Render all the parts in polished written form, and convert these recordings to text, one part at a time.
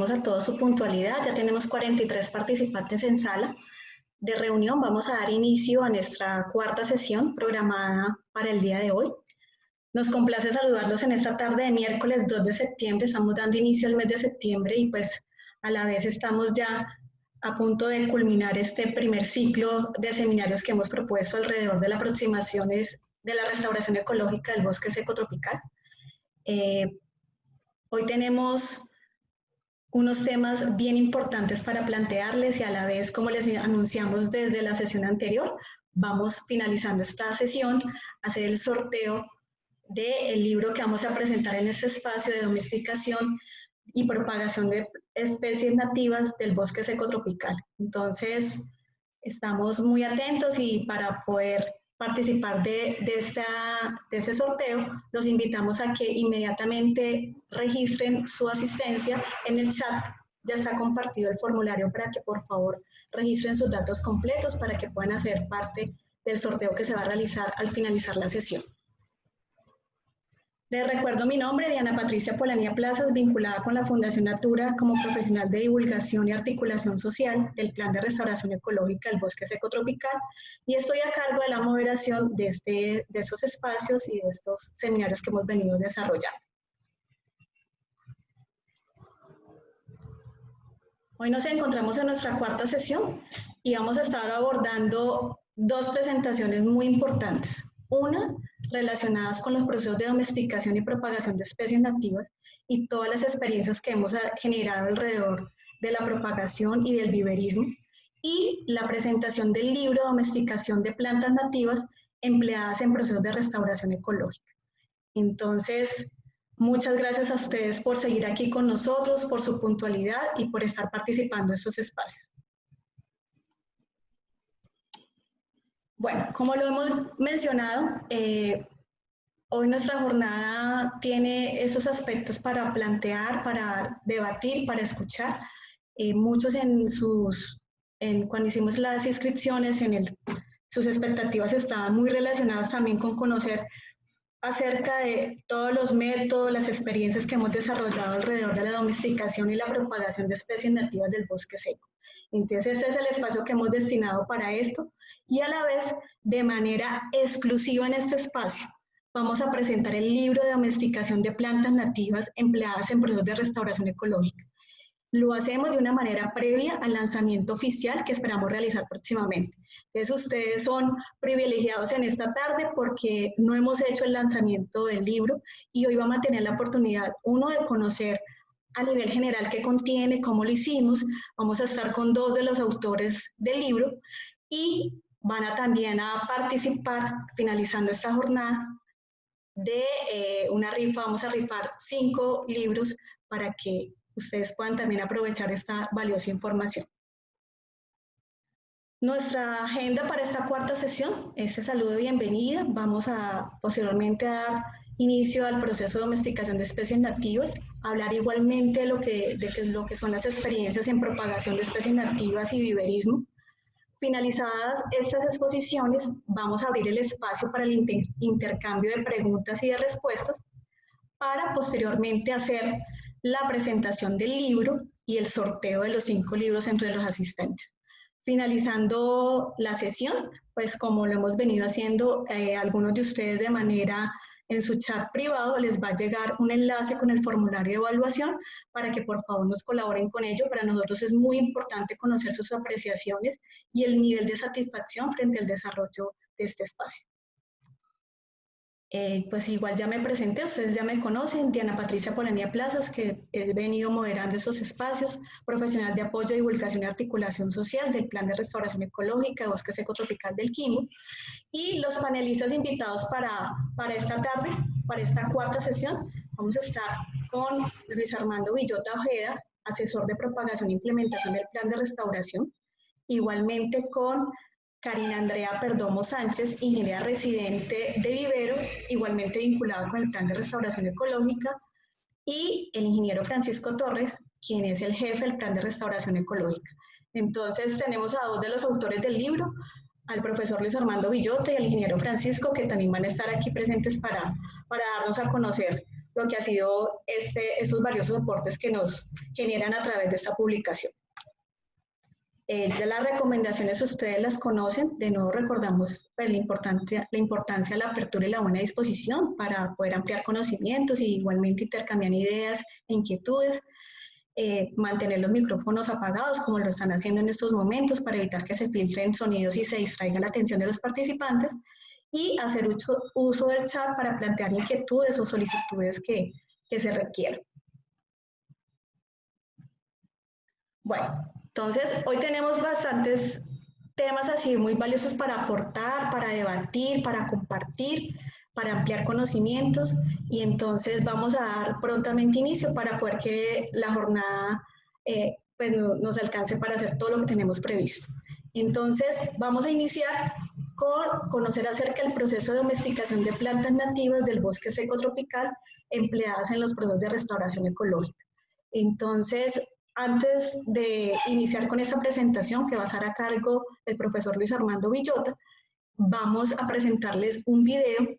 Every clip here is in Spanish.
agradecemos a todos su puntualidad. Ya tenemos 43 participantes en sala de reunión. Vamos a dar inicio a nuestra cuarta sesión programada para el día de hoy. Nos complace saludarlos en esta tarde de miércoles 2 de septiembre. Estamos dando inicio al mes de septiembre y pues a la vez estamos ya a punto de culminar este primer ciclo de seminarios que hemos propuesto alrededor de las aproximaciones de la restauración ecológica del bosque seco tropical. Hoy tenemos unos temas bien importantes para plantearles y a la vez, como les anunciamos desde la sesión anterior, vamos finalizando esta sesión a hacer el sorteo del libro que vamos a presentar en este espacio de domesticación y propagación de especies nativas del bosque seco tropical. Entonces, estamos muy atentos y para poder participar de este sorteo, los invitamos a que inmediatamente registren su asistencia en el chat. Ya está compartido el formulario para que por favor registren sus datos completos para que puedan hacer parte del sorteo que se va a realizar al finalizar la sesión. Les recuerdo mi nombre, Diana Patricia Polanía Plazas, vinculada con la Fundación Natura como profesional de divulgación y articulación social del Plan de Restauración Ecológica del Bosque Seco Tropical, y estoy a cargo de la moderación de estos espacios y de estos seminarios que hemos venido desarrollando. Hoy nos encontramos en nuestra cuarta sesión y vamos a estar abordando dos presentaciones muy importantes. Una, relacionadas con los procesos de domesticación y propagación de especies nativas y todas las experiencias que hemos generado alrededor de la propagación y del viverismo, y la presentación del libro Domesticación de plantas nativas empleadas en procesos de restauración ecológica. Entonces, muchas gracias a ustedes por seguir aquí con nosotros, por su puntualidad y por estar participando en estos espacios. Bueno, como lo hemos mencionado, hoy nuestra jornada tiene esos aspectos para plantear, para debatir, para escuchar. Muchos cuando hicimos las inscripciones, sus expectativas estaban muy relacionadas también con conocer acerca de todos los métodos, las experiencias que hemos desarrollado alrededor de la domesticación y la propagación de especies nativas del bosque seco. Entonces, ese es el espacio que hemos destinado para esto y a la vez, de manera exclusiva en este espacio, vamos a presentar el libro de domesticación de plantas nativas empleadas en procesos de restauración ecológica. Lo hacemos de una manera previa al lanzamiento oficial que esperamos realizar próximamente. Entonces, ustedes son privilegiados en esta tarde porque no hemos hecho el lanzamiento del libro y hoy vamos a tener la oportunidad, uno, de conocer a nivel general qué contiene, cómo lo hicimos. Vamos a estar con dos de los autores del libro y van a también a participar, finalizando esta jornada, de una rifa. Vamos a rifar 5 libros para que ustedes puedan también aprovechar esta valiosa información. Nuestra agenda para esta cuarta sesión, este saludo de bienvenida. Vamos a posteriormente a dar inicio al proceso de domesticación de especies nativas, hablar igualmente de lo que son las experiencias en propagación de especies nativas y viverismo. Finalizadas estas exposiciones, vamos a abrir el espacio para el intercambio de preguntas y de respuestas para posteriormente hacer la presentación del libro y el sorteo de los 5 libros entre los asistentes. Finalizando la sesión, pues como lo hemos venido haciendo, algunos de ustedes de manera en su chat privado les va a llegar un enlace con el formulario de evaluación para que por favor nos colaboren con ello. Para nosotros es muy importante conocer sus apreciaciones y el nivel de satisfacción frente al desarrollo de este espacio. Pues igual ya me presenté, ustedes ya me conocen, Diana Patricia Polanía Plazas, que he venido moderando estos espacios, profesional de apoyo, divulgación y articulación social del Plan de Restauración Ecológica de Bosque Seco Tropical del Quimbu, y los panelistas invitados para esta tarde, para esta cuarta sesión, vamos a estar con Luis Armando Villota Ojeda, asesor de propagación e implementación del Plan de Restauración, igualmente con Karina Andrea Perdomo Sánchez, ingeniera residente de vivero, igualmente vinculada con el Plan de Restauración Ecológica, y el ingeniero Francisco Torres, quien es el jefe del Plan de Restauración Ecológica. Entonces tenemos a 2 de los autores del libro, al profesor Luis Armando Villota y al ingeniero Francisco, que también van a estar aquí presentes para darnos a conocer lo que ha sido esos valiosos aportes que nos generan a través de esta publicación. Ya las recomendaciones ustedes las conocen, de nuevo recordamos pues, la importancia de la apertura y la buena disposición para poder ampliar conocimientos y igualmente intercambiar ideas e inquietudes, mantener los micrófonos apagados como lo están haciendo en estos momentos para evitar que se filtren sonidos y se distraiga la atención de los participantes, y hacer uso del chat para plantear inquietudes o solicitudes que se requieran. Bueno, entonces hoy tenemos bastantes temas así muy valiosos para aportar, para debatir, para compartir, para ampliar conocimientos, y entonces vamos a dar prontamente inicio para poder que la jornada pues nos alcance para hacer todo lo que tenemos previsto. Entonces vamos a iniciar con conocer acerca del proceso de domesticación de plantas nativas del bosque seco tropical empleadas en los procesos de restauración ecológica. Entonces, antes de iniciar con esta presentación que va a estar a cargo del profesor Luis Armando Villota, vamos a presentarles un video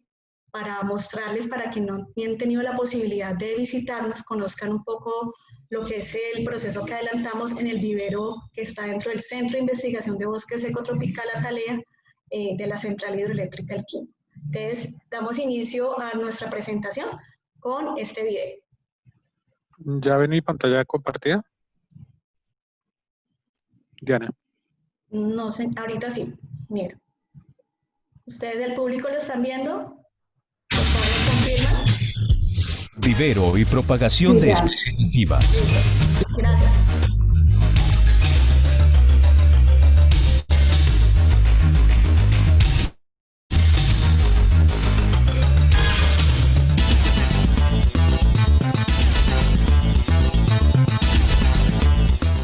para mostrarles, para que no han tenido la posibilidad de visitarnos, conozcan un poco lo que es el proceso que adelantamos en el vivero que está dentro del Centro de Investigación de Bosque Seco Tropical Atalea de la Central Hidroeléctrica El Quimbo. Entonces, damos inicio a nuestra presentación con este video. ¿Ya ven mi pantalla compartida? Diana. No sé, ahorita sí, mira. ¿Ustedes del público lo están viendo? Por favor, confirman. Vivero y propagación de especies nativas. Gracias.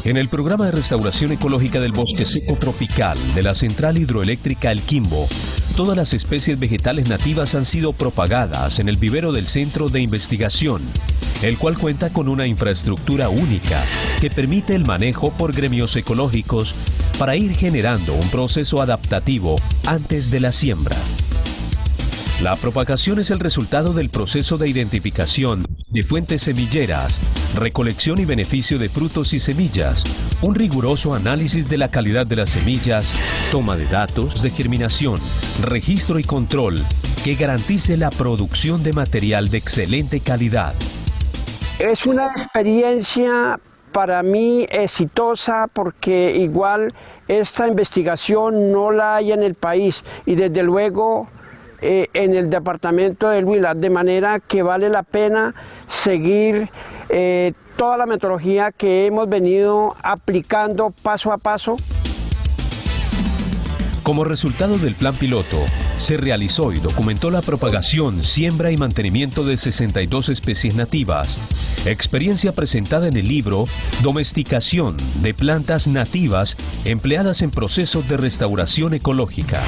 En el programa de restauración ecológica del bosque seco tropical de la Central Hidroeléctrica El Quimbo, todas las especies vegetales nativas han sido propagadas en el vivero del Centro de Investigación, el cual cuenta con una infraestructura única que permite el manejo por gremios ecológicos para ir generando un proceso adaptativo antes de la siembra. La propagación es el resultado del proceso de identificación de fuentes semilleras, recolección y beneficio de frutos y semillas, un riguroso análisis de la calidad de las semillas, toma de datos de germinación, registro y control que garantice la producción de material de excelente calidad. Es una experiencia para mí exitosa porque igual esta investigación no la hay en el país y desde luego en el departamento del Huila, de manera que vale la pena seguir toda la metodología que hemos venido aplicando paso a paso. Como resultado del plan piloto, se realizó y documentó la propagación, siembra y mantenimiento de 62 especies nativas, experiencia presentada en el libro Domesticación de plantas nativas empleadas en procesos de restauración ecológica.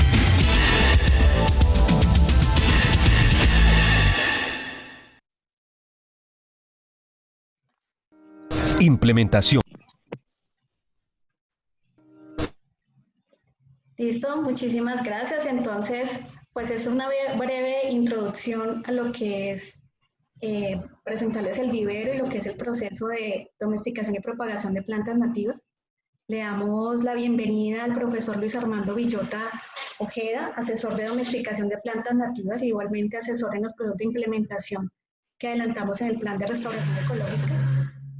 Implementación. Listo, muchísimas gracias. Entonces, pues es una breve introducción a lo que es presentarles el vivero y lo que es el proceso de domesticación y propagación de plantas nativas. Le damos la bienvenida al profesor Luis Armando Villota Ojeda, asesor de domesticación de plantas nativas e igualmente asesor en los procesos de implementación que adelantamos en el plan de restauración ecológica.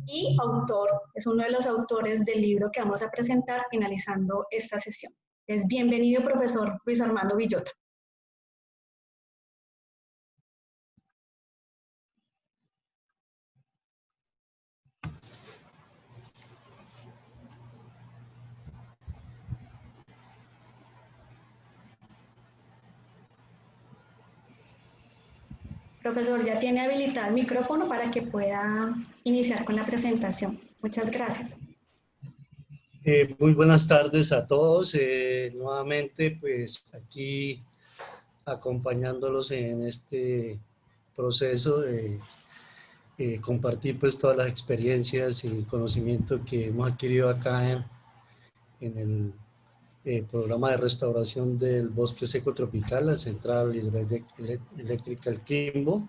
Y autor, es uno de los autores del libro que vamos a presentar finalizando esta sesión. Es bienvenido, profesor Luis Armando Villota. Profesor, ya tiene habilitado el micrófono para que pueda iniciar con la presentación. Muchas gracias. Muy buenas tardes a todos. Nuevamente, pues aquí acompañándolos en este proceso de compartir pues todas las experiencias y conocimiento que hemos adquirido acá en el programa de restauración del bosque seco tropical, la Central Hidroeléctrica El Quimbo.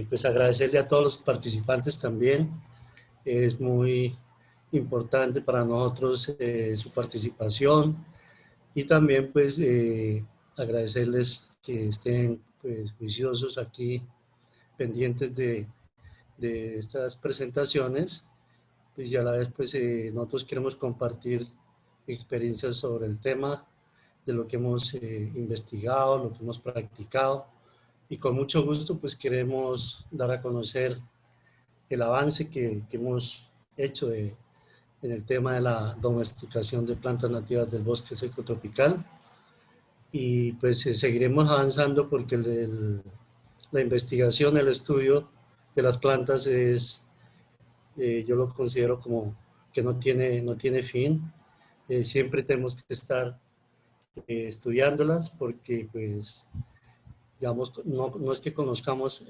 pues agradecerle a todos los participantes también. Es muy importante para nosotros su participación y también pues agradecerles que estén pues juiciosos aquí, pendientes de estas presentaciones, pues, y a la vez pues nosotros queremos compartir experiencias sobre el tema, de lo que hemos investigado, lo que hemos practicado, y con mucho gusto pues queremos dar a conocer el avance que hemos hecho en el tema de la domesticación de plantas nativas del bosque seco tropical, y pues seguiremos avanzando porque la investigación, el estudio de las plantas es, yo lo considero como que no tiene fin. Siempre tenemos que estar estudiándolas porque pues digamos no es que conozcamos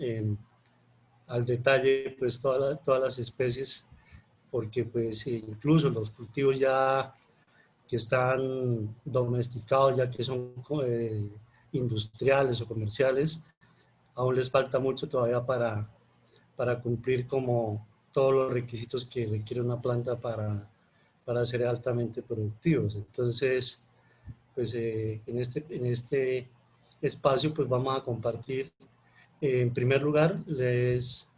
al detalle pues todas las especies, porque pues incluso los cultivos ya que están domesticados, ya que son industriales o comerciales, aún les falta mucho todavía para cumplir como todos los requisitos que requiere una planta para ser altamente productivos. Entonces, pues en este espacio pues vamos a compartir, en primer lugar, es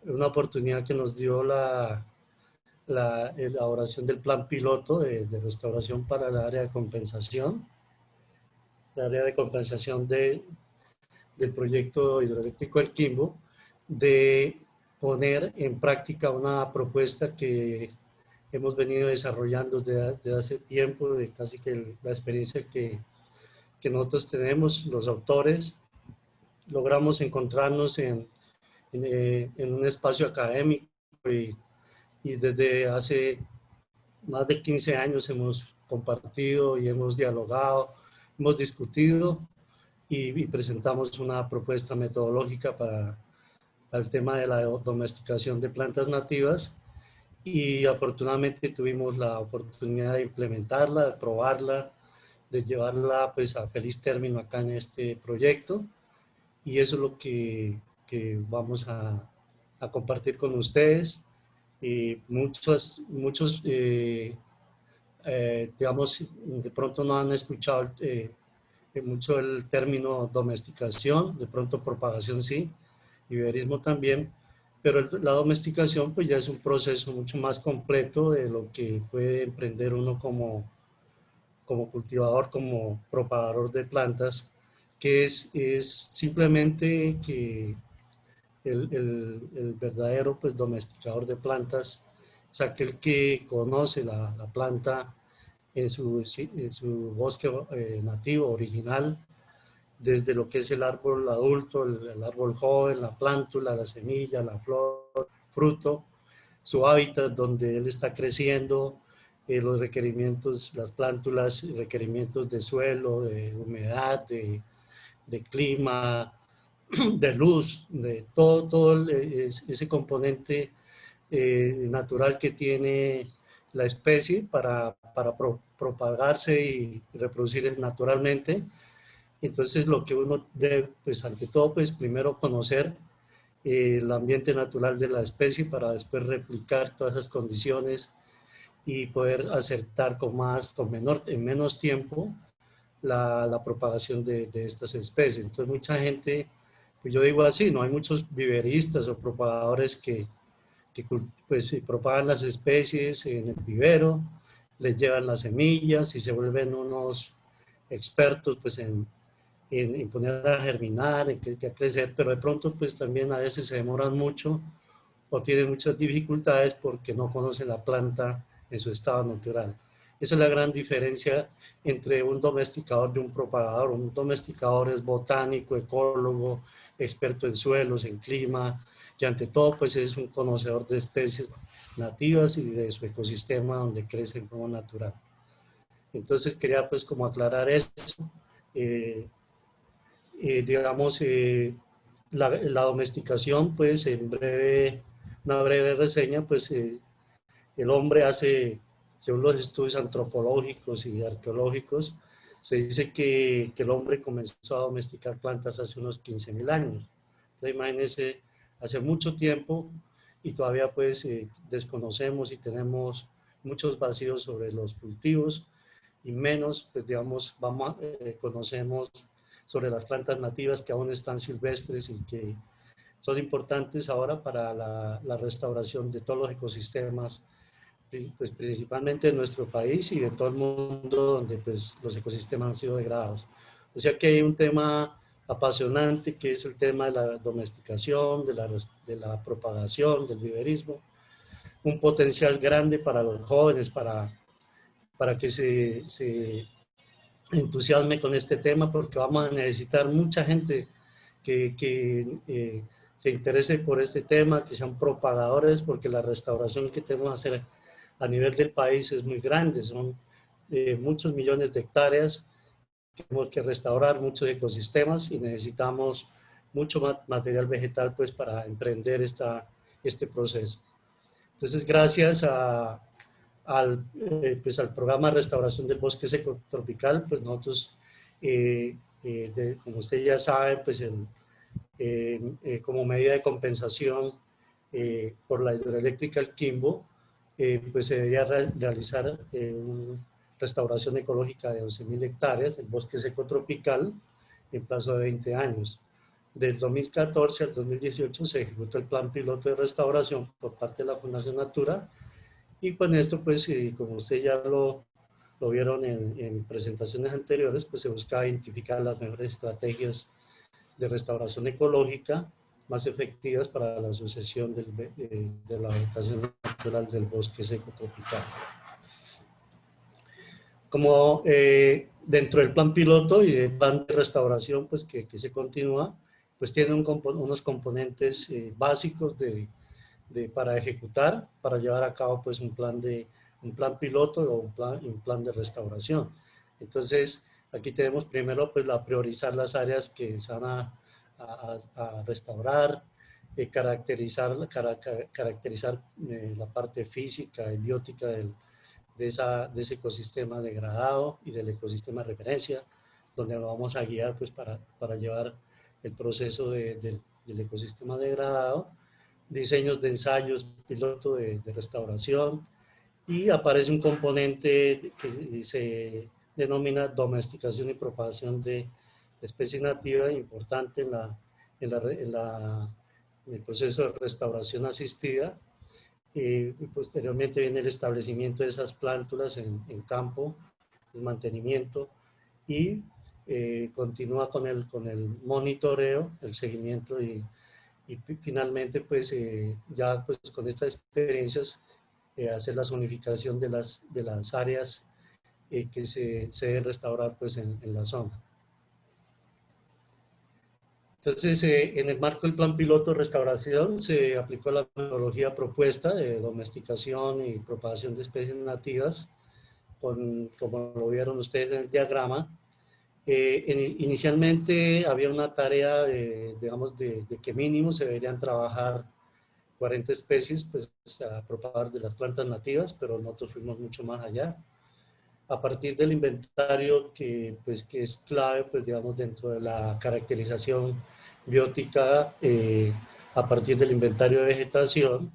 una oportunidad que nos dio la elaboración del plan piloto de restauración para el área de compensación, del proyecto hidroeléctrico El Quimbo, de poner en práctica una propuesta que hemos venido desarrollando desde hace tiempo, de casi que la experiencia que nosotros tenemos, los autores, logramos encontrarnos en un espacio académico y desde hace más de 15 años hemos compartido y hemos dialogado, hemos discutido y presentamos una propuesta metodológica para el tema de la domesticación de plantas nativas, y afortunadamente tuvimos la oportunidad de implementarla, de probarla, de llevarla pues a feliz término acá en este proyecto, y eso es lo que vamos a compartir con ustedes. Muchos digamos, de pronto no han escuchado mucho el término domesticación, de pronto propagación sí, viverismo también, pero la domesticación pues ya es un proceso mucho más completo de lo que puede emprender uno como cultivador, como propagador de plantas, que es simplemente que el verdadero pues domesticador de plantas es aquel que conoce la planta en su bosque nativo, original, desde lo que es el árbol adulto, el árbol joven, la plántula, la semilla, la flor, fruto, su hábitat donde él está creciendo, los requerimientos, las plántulas, requerimientos de suelo, de humedad, de clima, de luz, de todo ese componente natural que tiene la especie para propagarse y reproducirse naturalmente. Entonces lo que uno debe, pues ante todo, pues primero conocer el ambiente natural de la especie para después replicar todas esas condiciones y poder acertar en menos tiempo la propagación de estas especies. Entonces mucha gente, pues yo digo así, no hay muchos viveristas o propagadores que pues propagan las especies en el vivero, les llevan las semillas y se vuelven unos expertos pues en poner a germinar, en que a crecer, pero de pronto pues también a veces se demoran mucho o tienen muchas dificultades porque no conocen la planta en su estado natural. Esa es la gran diferencia entre un domesticador de un propagador. Un domesticador es botánico, ecólogo, experto en suelos, en clima, y ante todo pues es un conocedor de especies nativas y de su ecosistema donde crece en forma natural. Entonces quería pues como aclarar eso. Digamos, la domesticación, pues una breve reseña, pues el hombre hace, según los estudios antropológicos y arqueológicos, se dice que el hombre comenzó a domesticar plantas hace unos 15.000 años. Entonces imagínense hace mucho tiempo y todavía pues desconocemos y tenemos muchos vacíos sobre los cultivos y menos, pues digamos, conocemos sobre las plantas nativas que aún están silvestres y que son importantes ahora para la restauración de todos los ecosistemas, pues principalmente en nuestro país y de todo el mundo donde pues los ecosistemas han sido degradados. O sea que hay un tema apasionante que es el tema de la domesticación, de la propagación, del viverismo, un potencial grande para los jóvenes, para que se entusiasme con este tema, porque vamos a necesitar mucha gente que se interese por este tema, que sean propagadores, porque la restauración que tenemos que hacer a nivel del país es muy grande, son muchos millones de hectáreas, tenemos que restaurar muchos ecosistemas y necesitamos mucho material vegetal pues para emprender este proceso. Entonces, gracias al programa de restauración del bosque seco tropical, pues nosotros, como usted ya sabe, pues como medida de compensación por la hidroeléctrica El Quimbo, pues se debería realizar una restauración ecológica de 11.000 hectáreas del bosque seco tropical en plazo de 20 años. Del 2014 al 2018 se ejecutó el plan piloto de restauración por parte de la Fundación Natura y con esto, pues, como usted ya lo vieron en presentaciones anteriores, pues se buscaba identificar las mejores estrategias de restauración ecológica más efectivas para la sucesión de la vegetación natural del bosque seco tropical. Como dentro del plan piloto y el plan de restauración, pues que se continúa, pues tiene unos componentes básicos para ejecutar, para llevar a cabo pues un plan piloto o un plan de restauración. Entonces, aquí tenemos primero pues priorizar las áreas que se van a restaurar, caracterizar la parte física y biótica de ese ecosistema degradado y del ecosistema de referencia, donde nos vamos a guiar pues para llevar el proceso del ecosistema degradado, diseños de ensayos piloto de restauración, y aparece un componente que se denomina domesticación y propagación de especies nativas, importante en el proceso de restauración asistida. Y posteriormente viene el establecimiento de esas plántulas en campo, el mantenimiento, y continúa con el monitoreo, el seguimiento y finalmente pues ya pues con estas experiencias hacer la zonificación de las áreas que se deben restaurar pues en la zona. Entonces, en el marco del plan piloto de restauración se aplicó la metodología propuesta de domesticación y propagación de especies nativas, como lo vieron ustedes en el diagrama. Inicialmente había una tarea, digamos, de que mínimo se deberían trabajar 40 especies pues, a propagar de las plantas nativas, pero nosotros fuimos mucho más allá. A partir del inventario que es clave, pues, digamos, dentro de la caracterización biótica, a partir del inventario de vegetación,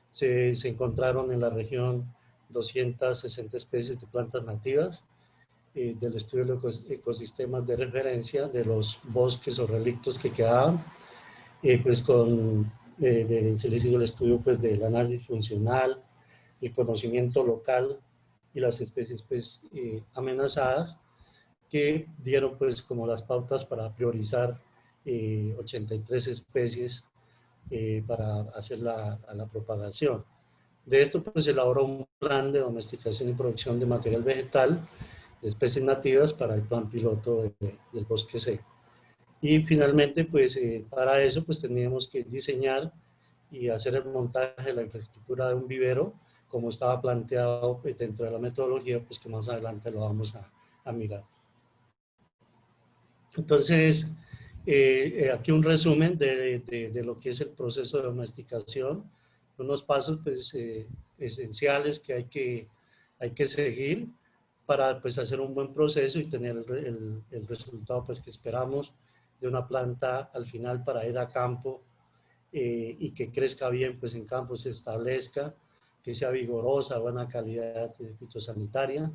se encontraron en la región 260 especies de plantas nativas, del estudio de los ecosistemas de referencia, de los bosques o relictos que quedaban, pues se les hizo el estudio pues, del análisis funcional, el conocimiento local y las especies pues, amenazadas, que dieron pues como las pautas para priorizar 83 especies para hacer la propagación. De esto pues se elaboró un plan de domesticación y producción de material vegetal de especies nativas para el plan piloto del bosque seco. Y finalmente pues para eso pues teníamos que diseñar y hacer el montaje de la infraestructura de un vivero como estaba planteado dentro de la metodología, pues que más adelante lo vamos a mirar. Entonces, aquí un resumen de lo que es el proceso de domesticación, unos pasos pues, esenciales que hay que seguir para pues, hacer un buen proceso y tener el resultado pues, que esperamos de una planta al final para ir a campo y que crezca bien pues en campo, se establezca, que sea vigorosa, buena calidad fitosanitaria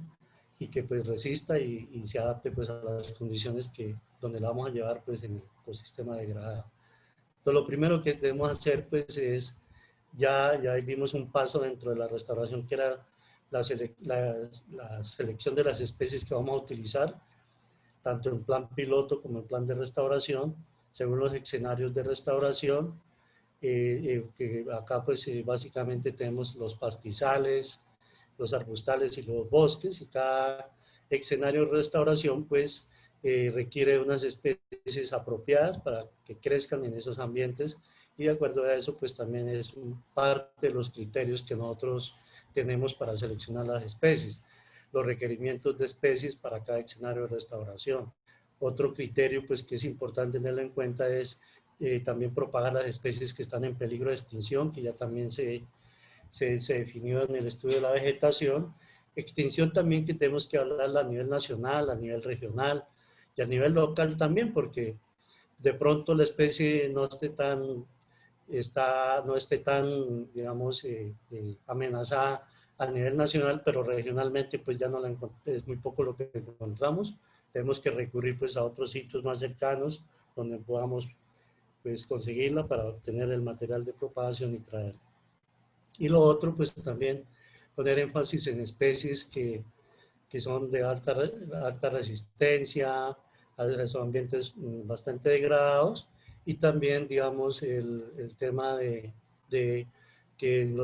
y que pues resista y se adapte pues a las condiciones donde la vamos a llevar pues en el ecosistema degradado. Entonces lo primero que debemos hacer pues es, ya vimos un paso dentro de la restauración que era la selección de las especies que vamos a utilizar, tanto en plan piloto como en plan de restauración, según los escenarios de restauración, que acá pues básicamente tenemos los pastizales, los arbustales y los bosques, y cada escenario de restauración pues requiere unas especies apropiadas para que crezcan en esos ambientes, y de acuerdo a eso pues también es parte de los criterios que nosotros tenemos para seleccionar las especies, los requerimientos de especies para cada escenario de restauración. Otro criterio pues que es importante tenerlo en cuenta es también propagar las especies que están en peligro de extinción, que ya también se definió en el estudio de la vegetación. Extinción también que tenemos que hablar a nivel nacional, a nivel regional y a nivel local también, porque de pronto la especie no esté tan, digamos, amenazada a nivel nacional, pero regionalmente pues ya no es muy poco lo que encontramos. Tenemos que recurrir pues a otros sitios más cercanos donde podamos pues conseguirla para obtener el material de propagación y traerla. Y lo otro pues también poner énfasis en especies que son de alta resistencia a esos ambientes bastante degradados, y también digamos el tema de que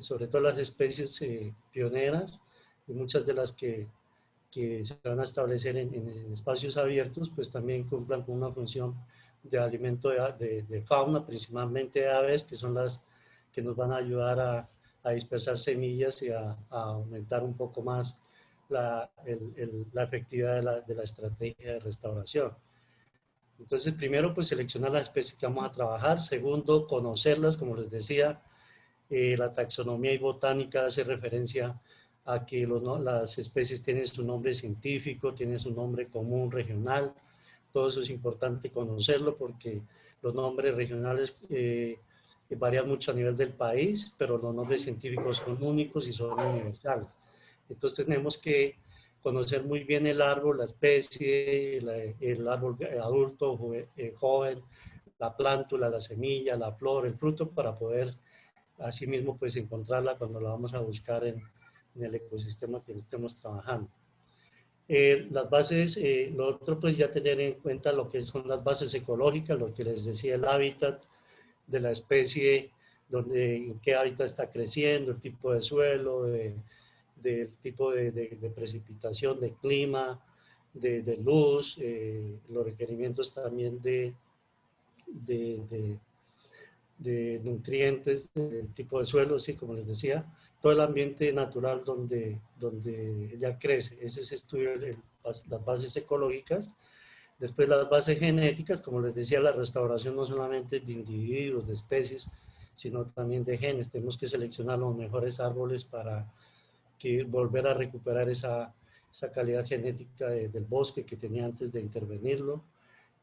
sobre todo las especies pioneras, y muchas de las que se van a establecer en espacios abiertos, pues también cumplan con una función de alimento de fauna, principalmente de aves, que son las que nos van a ayudar a dispersar semillas y a aumentar un poco más la efectividad de la estrategia de restauración. Entonces, primero, pues seleccionar las especies que vamos a trabajar. Segundo, conocerlas, como les decía. La taxonomía y botánica hace referencia a que las especies tienen su nombre científico, tienen su nombre común, regional. Todo eso es importante conocerlo porque los nombres regionales varían mucho a nivel del país, pero los nombres científicos son únicos y son universales. Entonces tenemos que conocer muy bien el árbol, la especie, el árbol adulto, joven, la plántula, la semilla, la flor, el fruto, para poder asimismo pues encontrarla cuando la vamos a buscar en el ecosistema que estemos trabajando. Las bases, lo otro pues ya tener en cuenta lo que son las bases ecológicas, lo que les decía, el hábitat de la especie, en qué hábitat está creciendo, el tipo de suelo, del tipo de precipitación, de clima, de luz, los requerimientos también de nutrientes, del tipo de suelo, sí, como les decía, todo el ambiente natural donde ella crece. Ese es estudio las bases ecológicas. Después las bases genéticas, como les decía, la restauración no solamente de individuos, de especies, sino también de genes. Tenemos que seleccionar los mejores árboles para volver a recuperar esa calidad genética del bosque que tenía antes de intervenirlo.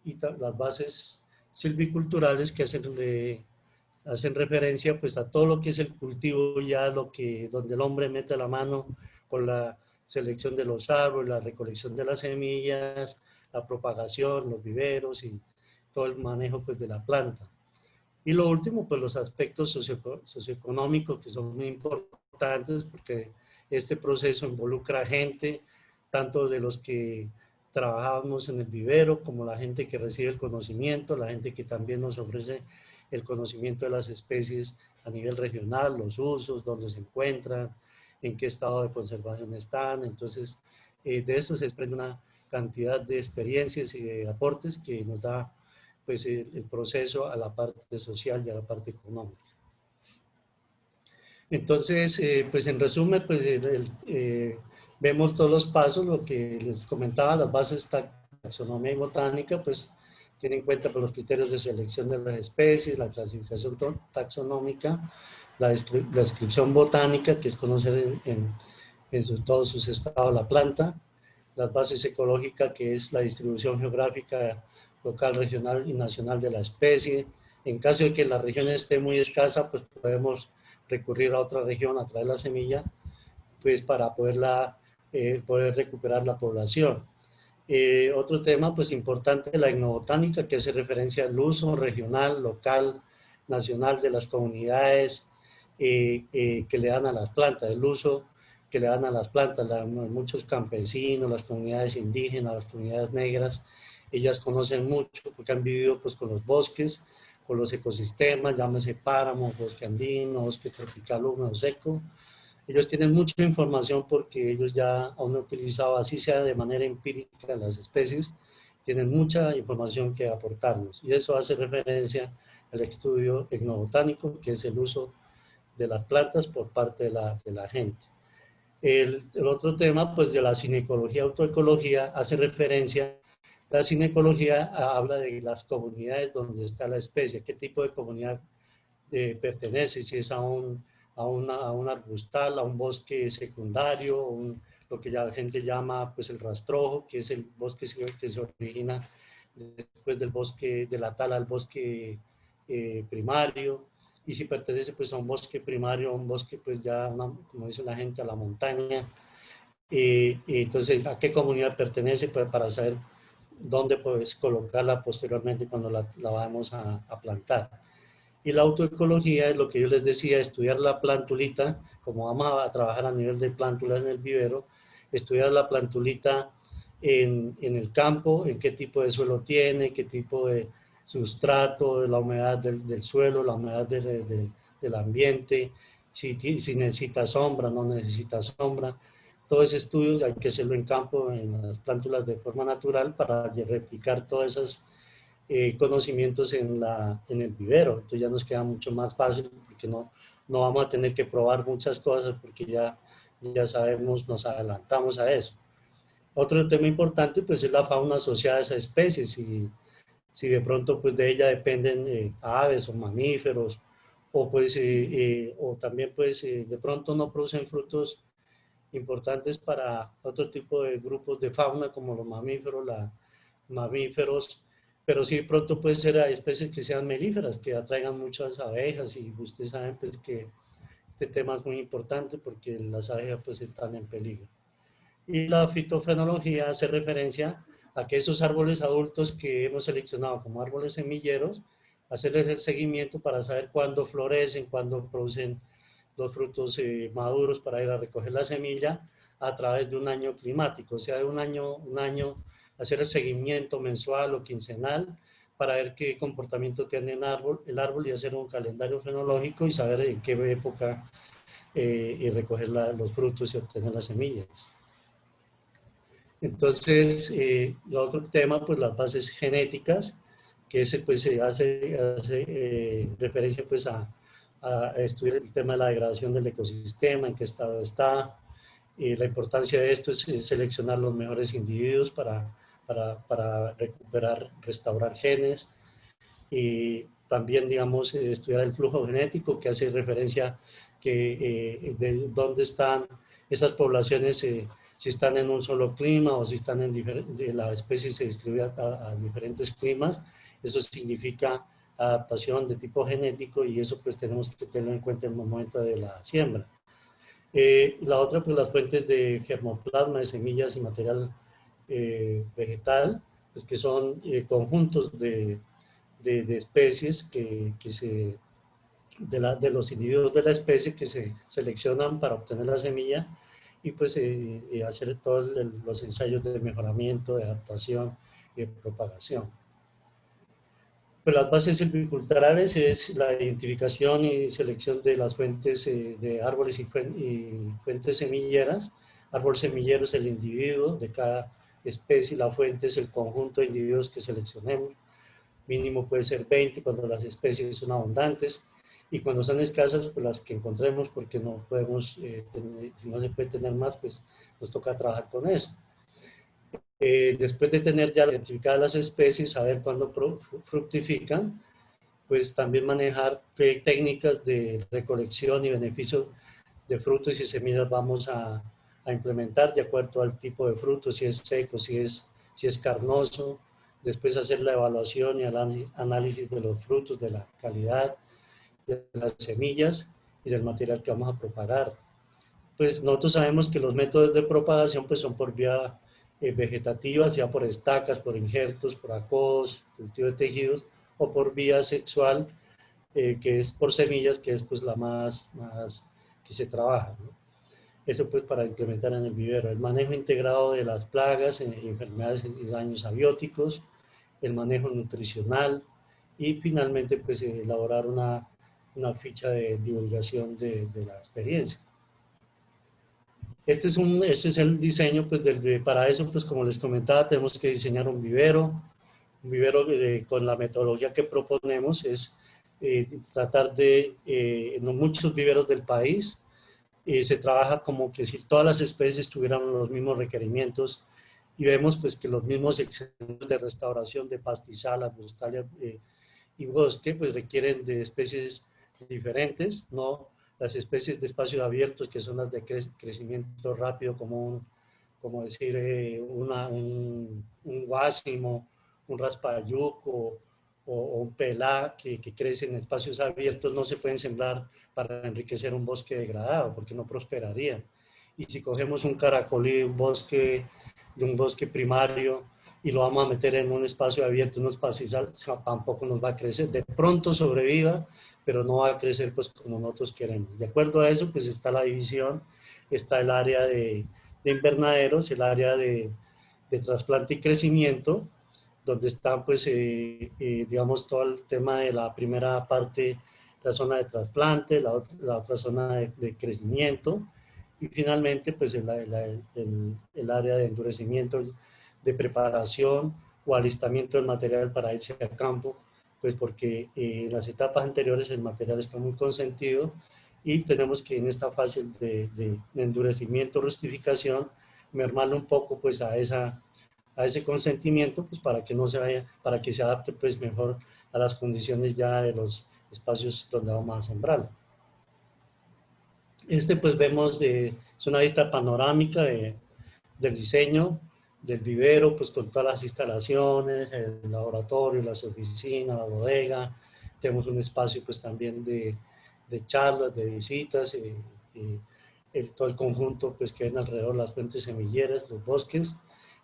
Y las bases silviculturales que hacen referencia pues a todo lo que es el cultivo, ya donde el hombre mete la mano con la selección de los árboles, la recolección de las semillas, la propagación, los viveros y todo el manejo pues de la planta. Y lo último pues los aspectos socioeconómicos, que son muy importantes porque este proceso involucra gente, tanto de los que trabajamos en el vivero como la gente que recibe el conocimiento, la gente que también nos ofrece el conocimiento de las especies a nivel regional, los usos, dónde se encuentran, en qué estado de conservación están. Entonces, de eso se desprende una cantidad de experiencias y de aportes que nos da pues, el proceso a la parte social y a la parte económica. Entonces, pues en resumen, pues vemos todos los pasos, lo que les comentaba, las bases taxonomía y botánica, pues tienen en cuenta pues, los criterios de selección de las especies, la clasificación taxonómica, la descripción botánica, que es conocer en todos sus estados la planta, las bases ecológicas, que es la distribución geográfica local, regional y nacional de la especie, En caso de que la región esté muy escasa, pues podemos recurrir a otra región a traer la semilla, pues para poder recuperar la población. Otro tema pues importante, la etnobotánica, que hace referencia al uso regional, local, nacional de las comunidades que le dan a las plantas, el uso que le dan a las plantas, muchos campesinos, las comunidades indígenas, las comunidades negras, ellas conocen mucho porque han vivido pues con los bosques, con los ecosistemas, llámese páramo, bosque andino, bosque tropical húmedo seco. Ellos tienen mucha información porque ellos ya han utilizado, así sea de manera empírica, las especies, tienen mucha información que aportarnos. Y eso hace referencia al estudio etnobotánico, que es el uso de las plantas por parte de la gente. El otro tema, pues de la cinecología, autoecología, hace referencia, la cinecología habla de las comunidades donde está la especie, qué tipo de comunidad pertenece, si es a un arbustal, a un bosque secundario, lo que la gente llama pues el rastrojo, que es el bosque que se origina después del bosque, de la tala al bosque primario, y si pertenece pues a un bosque primario, a un bosque pues ya, como dice la gente, a la montaña, entonces a qué comunidad pertenece pues, para saber dónde pues colocarla posteriormente cuando la vamos a plantar. Y la autoecología es lo que yo les decía, estudiar la plantulita, como vamos a trabajar a nivel de plántulas en el vivero, estudiar la plantulita en el campo, en qué tipo de suelo tiene, qué tipo de sustrato, la humedad del suelo, la humedad del ambiente, si necesita sombra, no necesita sombra. Todo ese estudio hay que hacerlo en campo, en las plántulas de forma natural para replicar todas esas conocimientos en el vivero. Entonces ya nos queda mucho más fácil porque no vamos a tener que probar muchas cosas porque ya sabemos, nos adelantamos a eso. Otro tema importante pues es la fauna asociada a esa especie, si de pronto pues de ella dependen aves o mamíferos o pues o también pues de pronto no producen frutos importantes para otro tipo de grupos de fauna como los mamíferos, pero sí pronto puede ser a especies que sean melíferas, que atraigan muchas abejas, y ustedes saben pues que este tema es muy importante porque las abejas pues están en peligro. Y la fitofenología hace referencia a que esos árboles adultos que hemos seleccionado como árboles semilleros, hacerles el seguimiento para saber cuándo florecen, cuándo producen los frutos maduros para ir a recoger la semilla a través de un año climático, o sea, de un año hacer el seguimiento mensual o quincenal para ver qué comportamiento tiene el árbol y hacer un calendario fenológico y saber en qué época y recoger los frutos y obtener las semillas. Entonces, el otro tema, pues las bases genéticas, que ese pues se hace referencia pues a estudiar el tema de la degradación del ecosistema, en qué estado está. La importancia de esto es seleccionar los mejores individuos para recuperar, restaurar genes. Y también, digamos, estudiar el flujo genético, que hace referencia de dónde están esas poblaciones, si están en un solo clima o si están la especie se distribuye a diferentes climas. Eso significa adaptación de tipo genético y eso pues tenemos que tenerlo en cuenta en el momento de la siembra. La otra, pues las fuentes de germoplasma, de semillas y material vegetal, pues que son conjuntos de especies de los individuos de la especie que se seleccionan para obtener la semilla y pues hacer todos los ensayos de mejoramiento, de adaptación y de propagación. Pues las bases silviculturales es la identificación y selección de las fuentes de árboles y fuentes semilleras. Árbol semillero es el individuo de cada especie, la fuente es el conjunto de individuos que seleccionemos. Mínimo puede ser 20 cuando las especies son abundantes y cuando son escasas, pues las que encontremos, porque no podemos, si no se puede tener más, pues nos toca trabajar con eso. Después de tener ya identificadas las especies, saber cuándo fructifican, pues también manejar qué técnicas de recolección y beneficio de frutos y semillas vamos a implementar de acuerdo al tipo de fruto, si es seco, si es carnoso, después hacer la evaluación y análisis de los frutos, de la calidad, de las semillas y del material que vamos a propagar. Pues nosotros sabemos que los métodos de propagación pues son por vía vegetativa, sea por estacas, por injertos, por acodos, cultivo de tejidos, o por vía sexual, que es por semillas, que es pues la más que se trabaja, ¿no? Eso pues para implementar en el vivero. El manejo integrado de las plagas, enfermedades y daños abióticos, el manejo nutricional y finalmente pues elaborar una ficha de divulgación de la experiencia. Este es el diseño, pues para eso, pues como les comentaba, tenemos que diseñar un vivero con la metodología que proponemos es tratar de, en muchos viveros del país, se trabaja como que si todas las especies tuvieran los mismos requerimientos y vemos pues que los mismos excesos de restauración de pastizal, arbustales y bosque pues requieren de especies diferentes, no las especies de espacios abiertos que son las de crecimiento rápido como decir un guásimo, un raspayuco o un pelá que crece en espacios abiertos no se pueden sembrar para enriquecer un bosque degradado porque no prosperaría. Y si cogemos un caracolí, un bosque primario y lo vamos a meter en un espacio abierto, unos pastizales, tampoco nos va a crecer. De pronto sobreviva, pero no va a crecer pues como nosotros queremos. De acuerdo a eso, pues está la división, está el área de invernaderos, el área de trasplante y crecimiento, donde están pues digamos todo el tema de la primera parte, la zona de trasplante, la otra zona de crecimiento y finalmente pues el área de endurecimiento, de preparación o alistamiento del material para irse al campo, pues porque en las etapas anteriores el material está muy consentido y tenemos que en esta fase de endurecimiento, rustificación, mermarle un poco pues a ese consentimiento pues para que no se vaya, para que se adapte pues mejor a las condiciones ya de los espacios donde vamos a sembrar. Pues vemos, es una vista panorámica del diseño del vivero, pues con todas las instalaciones, el laboratorio, las oficinas, la bodega. Tenemos un espacio pues también de charlas, de visitas, todo el conjunto pues que ven alrededor, las fuentes semilleras, los bosques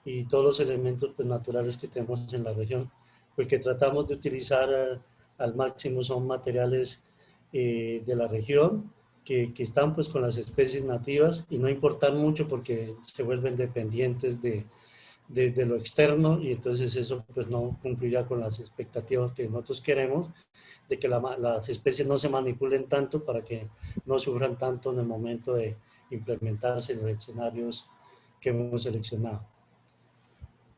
y todos los elementos pues, naturales que tenemos en la región, porque tratamos de utilizar al máximo son materiales de la región, que están pues con las especies nativas y no importan mucho porque se vuelven dependientes de lo externo y entonces eso pues no cumplirá con las expectativas que nosotros queremos de que las especies no se manipulen tanto para que no sufran tanto en el momento de implementarse en los escenarios que hemos seleccionado.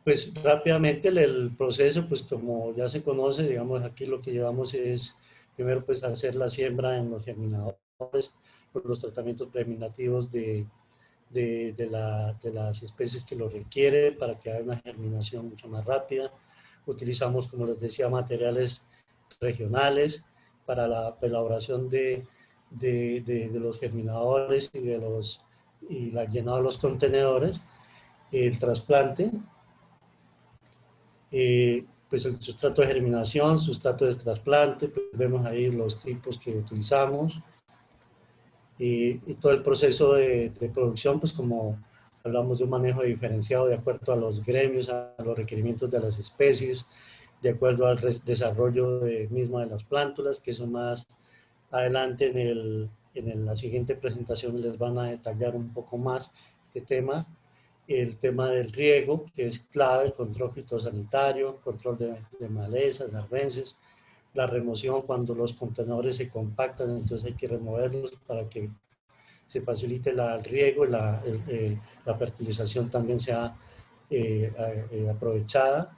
Pues rápidamente el proceso, pues como ya se conoce, digamos aquí lo que llevamos es primero pues hacer la siembra en los germinadores, los tratamientos preminativos de las especies que lo requieren para que haya una germinación mucho más rápida. Utilizamos, como les decía, materiales regionales para la elaboración de los germinadores y la llenado de los contenedores, el trasplante, pues el sustrato de germinación, sustrato de trasplante, pues vemos ahí los tipos que utilizamos. Y todo el proceso de producción, pues como hablamos de un manejo diferenciado de acuerdo a los gremios, a los requerimientos de las especies, de acuerdo al desarrollo mismo de las plántulas, que eso más adelante en la siguiente presentación les van a detallar un poco más este tema. El tema del riego, que es clave, el control fitosanitario, control de malezas, arbences, la remoción cuando los contenedores se compactan, entonces hay que removerlos para que se facilite el riego y la fertilización también sea aprovechada.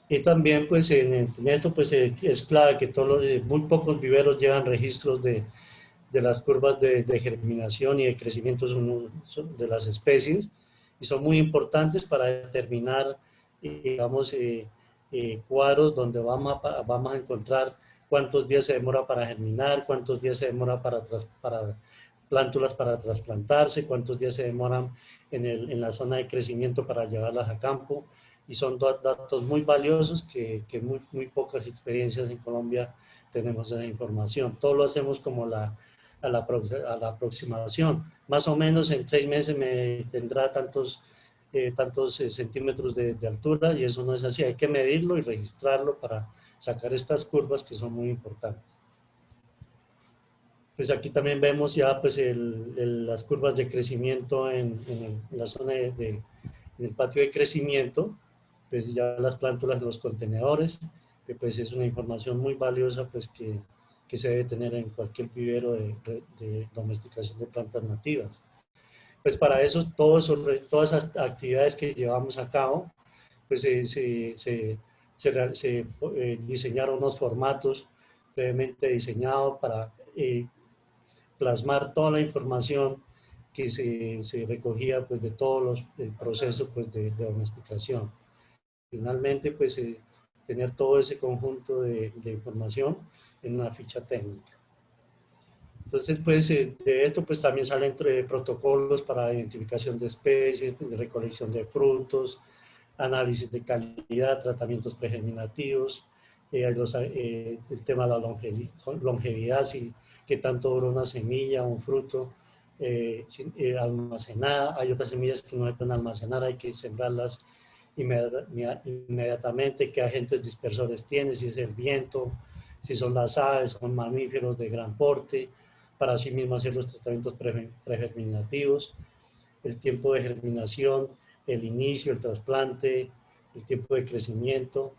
Y también pues en esto pues es clave que muy pocos viveros llevan registros de las curvas de germinación y de crecimiento de las especies y son muy importantes para determinar, digamos, cuadros donde vamos a encontrar cuántos días se demora para germinar, cuántos días se demora para plántulas para trasplantarse, cuántos días se demoran en la zona de crecimiento para llevarlas a campo. y son datos muy valiosos que muy pocas experiencias en Colombia tenemos esa información. Todo lo hacemos como a la aproximación. Más o menos en 6 meses me tendrá tantos centímetros de altura, y eso no es así. Hay que medirlo y registrarlo para sacar estas curvas que son muy importantes. Pues aquí también vemos ya pues las curvas de crecimiento en la zona en el patio de crecimiento, pues ya las plántulas en los contenedores, que pues es una información muy valiosa pues que se debe tener en cualquier vivero de domesticación de plantas nativas. Pues para eso, todas esas actividades que llevamos a cabo, pues se diseñaron unos formatos previamente diseñados para plasmar toda la información que se recogía pues de el proceso pues de domesticación. Finalmente pues tener todo ese conjunto de información en una ficha técnica. Entonces pues de esto pues también salen protocolos para identificación de especies, de recolección de frutos, análisis de calidad, tratamientos pregerminativos, el tema de la longevidad, si qué tanto dura una semilla, un fruto almacenada. Hay otras semillas que no se pueden almacenar, hay que sembrarlas inmediatamente, qué agentes dispersores tiene, si es el viento, si son las aves, son mamíferos de gran porte, para así mismo hacer los tratamientos pregerminativos, el tiempo de germinación, el inicio, el trasplante, el tiempo de crecimiento.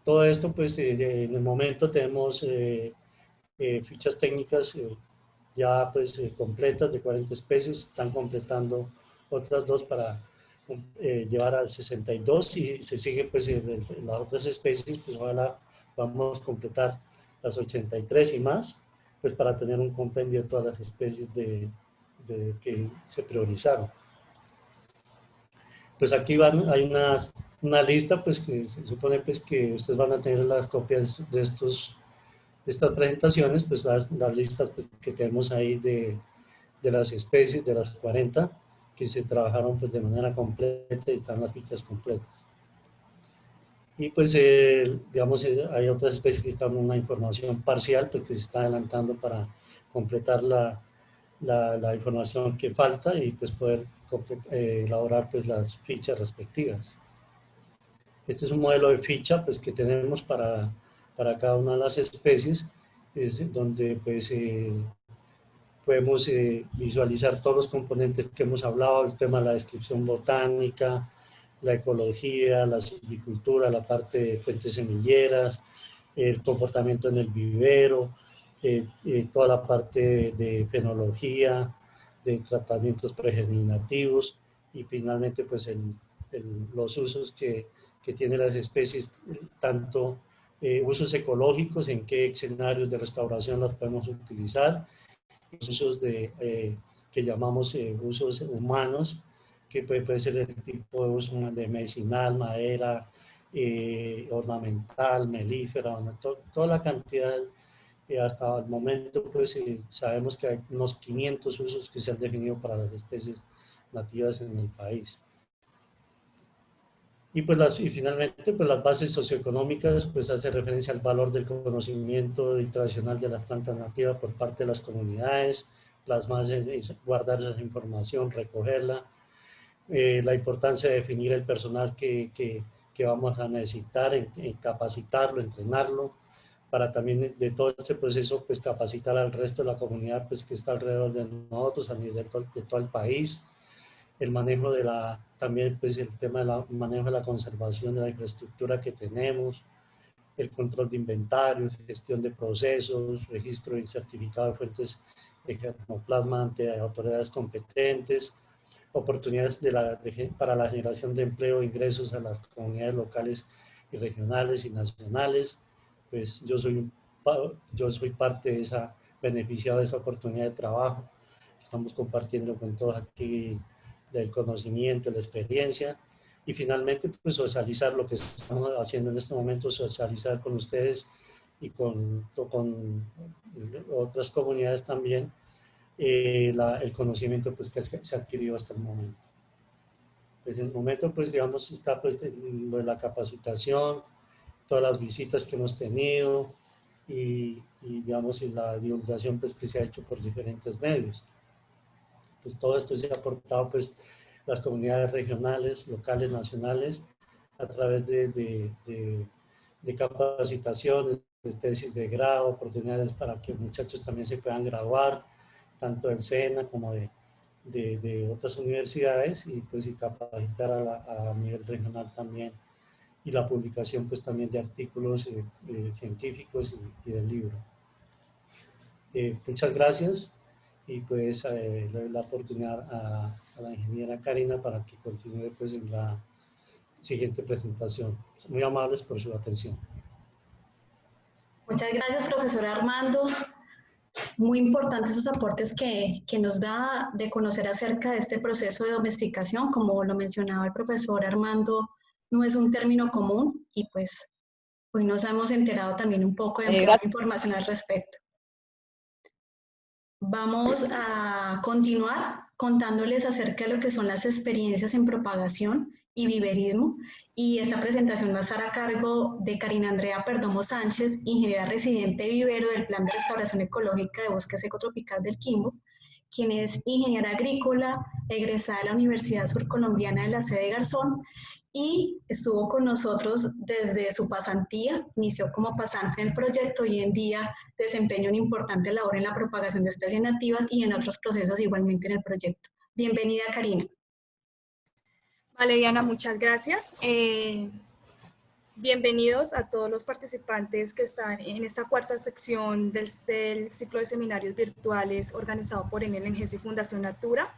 Todo esto, pues en el momento tenemos fichas técnicas ya pues completas de 40 especies, están completando otras 2 para llevar al 62, y se sigue pues en las otras especies, pues ojalá vamos a completar las 83 y más, pues para tener un compendio de todas las especies que se priorizaron. Pues aquí hay una lista, pues que se supone pues que ustedes van a tener las copias de estas presentaciones, pues las listas pues, que tenemos ahí de las especies, de las 40, que se trabajaron pues de manera completa y están las fichas completas. Y pues, digamos, hay otras especies que están en una información parcial, pues que se está adelantando para completar la información que falta y pues poder elaborar pues las fichas respectivas. Este es un modelo de ficha pues que tenemos para cada una de las especies, donde pues podemos visualizar todos los componentes que hemos hablado, el tema de la descripción botánica, la ecología, la silvicultura, la parte de fuentes semilleras, el comportamiento en el vivero, toda la parte de fenología, de tratamientos pregerminativos y finalmente pues los usos que tienen las especies, tanto usos ecológicos, en qué escenarios de restauración las podemos utilizar, usos que llamamos usos humanos, que puede ser el tipo de uso de medicinal, madera, ornamental, melífera, toda la cantidad. Hasta el momento pues sabemos que hay unos 500 usos que se han definido para las especies nativas en el país. Y pues finalmente pues las bases socioeconómicas pues hace referencia al valor del conocimiento tradicional de las plantas nativas por parte de las comunidades, guardar esa información, recogerla, la importancia de definir el personal que vamos a necesitar, capacitarlo, entrenarlo, para también de todo este proceso pues capacitar al resto de la comunidad pues que está alrededor de nosotros a nivel de todo el país. El manejo también pues el tema del manejo de la conservación de la infraestructura que tenemos, el control de inventarios, gestión de procesos, registro y certificado de fuentes de germoplasma ante autoridades competentes, oportunidades para la generación de empleo e ingresos a las comunidades locales y regionales y nacionales. Pues yo soy parte de beneficiado de esa oportunidad de trabajo que estamos compartiendo con todos aquí, del conocimiento, la experiencia, y finalmente pues socializar lo que estamos haciendo en este momento, socializar con ustedes y con otras comunidades también, el conocimiento pues que se ha adquirido hasta el momento. Pues en el momento, pues digamos, está pues lo de la capacitación, todas las visitas que hemos tenido y digamos, y la divulgación pues que se ha hecho por diferentes medios. Pues todo esto se ha aportado pues las comunidades regionales, locales, nacionales, a través de capacitaciones, de tesis de grado, oportunidades para que muchachos también se puedan graduar, tanto del SENA como de otras universidades, y pues y capacitar a nivel regional también, y la publicación pues también de artículos científicos y del libro. Muchas gracias, y pues le doy la oportunidad a la ingeniera Karina para que continúe pues en la siguiente presentación. Muy amables por su atención. Muchas gracias, profesor Armando. Muy importantes esos aportes que nos da de conocer acerca de este proceso de domesticación. Como lo mencionaba el profesor Armando, no es un término común y pues hoy nos hemos enterado también un poco de ampliar información al respecto. Vamos a continuar contándoles acerca de lo que son las experiencias en propagación y viverismo, y esta presentación va a estar a cargo de Karina Andrea Perdomo Sánchez, ingeniera residente vivero del Plan de Restauración Ecológica de Bosque Seco Tropical del Quimbo, quien es ingeniera agrícola, egresada de la Universidad Surcolombiana de la sede Garzón, y estuvo con nosotros desde su pasantía, inició como pasante en el proyecto, hoy en día desempeña una importante labor en la propagación de especies nativas y en otros procesos igualmente en el proyecto. Bienvenida, Karina. Vale, Diana, muchas gracias. Bienvenidos a todos los participantes que están en esta cuarta sección del ciclo de seminarios virtuales organizado por Enel Engesi y Fundación Natura.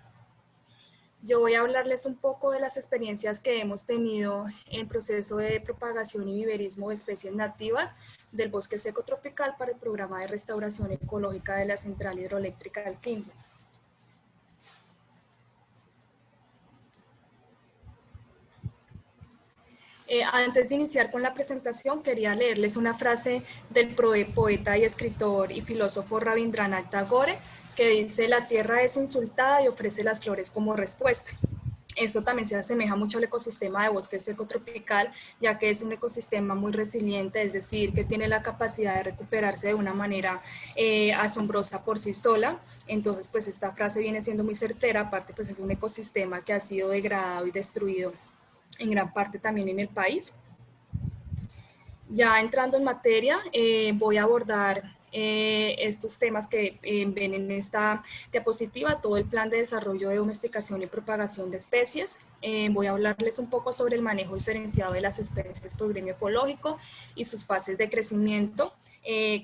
Yo voy a hablarles un poco de las experiencias que hemos tenido en el proceso de propagación y viverismo de especies nativas del bosque seco tropical para el programa de restauración ecológica de la central hidroeléctrica del Quimbo. Antes de iniciar con la presentación, quería leerles una frase del poeta y escritor y filósofo Rabindranath Tagore, que dice: la tierra es insultada y ofrece las flores como respuesta. Esto también se asemeja mucho al ecosistema de bosque seco tropical, ya que es un ecosistema muy resiliente, es decir, que tiene la capacidad de recuperarse de una manera asombrosa por sí sola. Entonces, pues esta frase viene siendo muy certera, aparte pues es un ecosistema que ha sido degradado y destruido en gran parte también en el país. Ya entrando en materia, voy a abordar estos temas que ven en esta diapositiva, todo el plan de desarrollo de domesticación y propagación de especies. Voy a hablarles un poco sobre el manejo diferenciado de las especies por gremio ecológico y sus fases de crecimiento,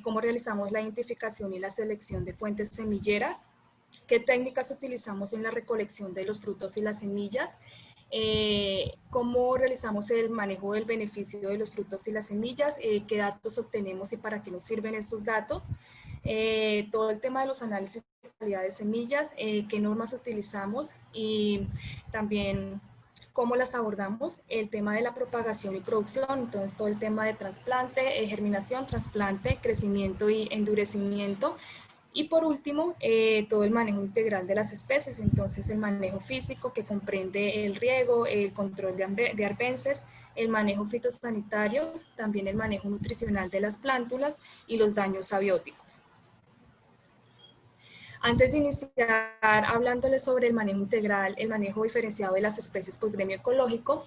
cómo realizamos la identificación y la selección de fuentes semilleras, qué técnicas utilizamos en la recolección de los frutos y las semillas, cómo realizamos el manejo del beneficio de los frutos y las semillas, qué datos obtenemos y para qué nos sirven estos datos, todo el tema de los análisis de calidad de semillas, qué normas utilizamos y también cómo las abordamos, el tema de la propagación y producción, entonces todo el tema de trasplante, germinación, trasplante, crecimiento y endurecimiento. Y por último, todo el manejo integral de las especies, entonces el manejo físico que comprende el riego, el control de arbences, el manejo fitosanitario, también el manejo nutricional de las plántulas y los daños abióticos. Antes de iniciar hablándoles sobre el manejo integral, el manejo diferenciado de las especies por gremio ecológico,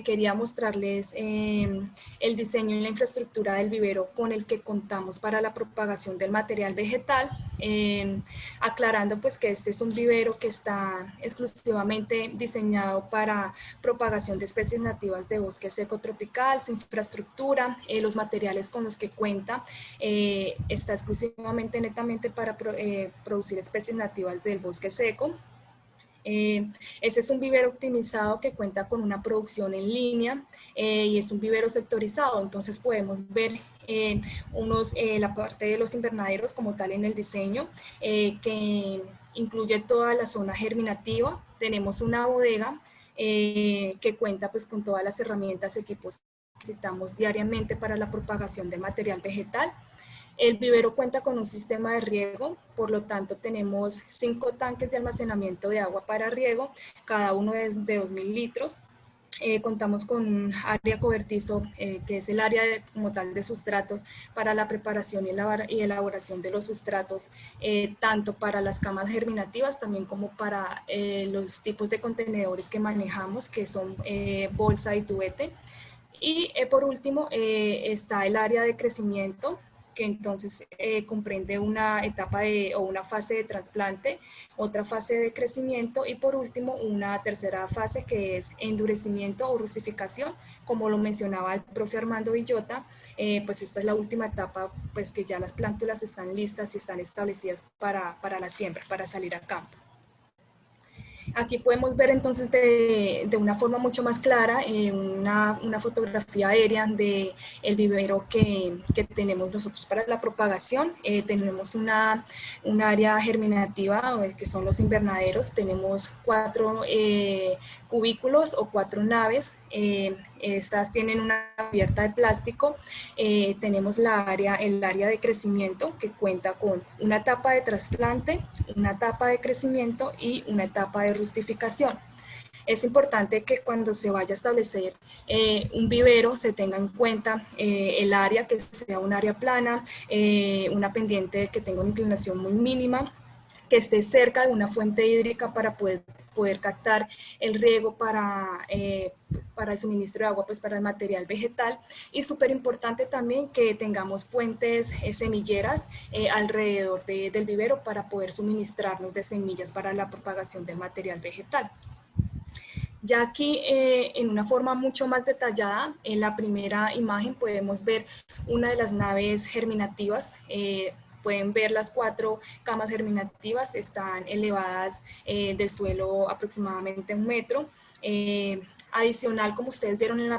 quería mostrarles el diseño y la infraestructura del vivero con el que contamos para la propagación del material vegetal, aclarando pues que este es un vivero que está exclusivamente diseñado para propagación de especies nativas de bosque seco tropical, su infraestructura, los materiales con los que cuenta, está exclusivamente netamente para producir especies nativas del bosque seco. Ese es un vivero optimizado que cuenta con una producción en línea y es un vivero sectorizado, entonces podemos ver la parte de los invernaderos como tal en el diseño, que incluye toda la zona germinativa. Tenemos una bodega que cuenta pues con todas las herramientas, equipos que necesitamos diariamente para la propagación de material vegetal. El vivero cuenta con un sistema de riego, por lo tanto tenemos 5 tanques de almacenamiento de agua para riego, cada uno de 2.000 litros. Contamos con un área cobertizo, que es el área como tal de sustratos para la preparación y elaboración de los sustratos, tanto para las camas germinativas también como para los tipos de contenedores que manejamos, que son bolsa y tubete. Y por último está el área de crecimiento, que entonces comprende una etapa o una fase de trasplante, otra fase de crecimiento y por último una tercera fase que es endurecimiento o rustificación. Como lo mencionaba el profe Armando Villota, pues esta es la última etapa, pues que ya las plántulas están listas y están establecidas para la siembra, para salir a campo. Aquí podemos ver entonces de una forma mucho más clara una fotografía aérea del vivero que tenemos nosotros para la propagación. Tenemos un área germinativa, que son los invernaderos. Tenemos 4 cubículos o 4 naves. Estas tienen una cubierta de plástico. Tenemos el área de crecimiento, que cuenta con una etapa de trasplante, una etapa de crecimiento y una etapa de rustificación. Es importante que cuando se vaya a establecer un vivero se tenga en cuenta el área, que sea un área plana, una pendiente que tenga una inclinación muy mínima, que esté cerca de una fuente hídrica para poder captar el riego para el suministro de agua, pues para el material vegetal. Y súper importante también que tengamos fuentes semilleras alrededor del vivero para poder suministrarnos de semillas para la propagación del material vegetal. Ya aquí en una forma mucho más detallada, en la primera imagen podemos ver una de las naves germinativas. Pueden ver las 4 camas germinativas, están elevadas del suelo aproximadamente 1 metro. Adicional, como ustedes vieron en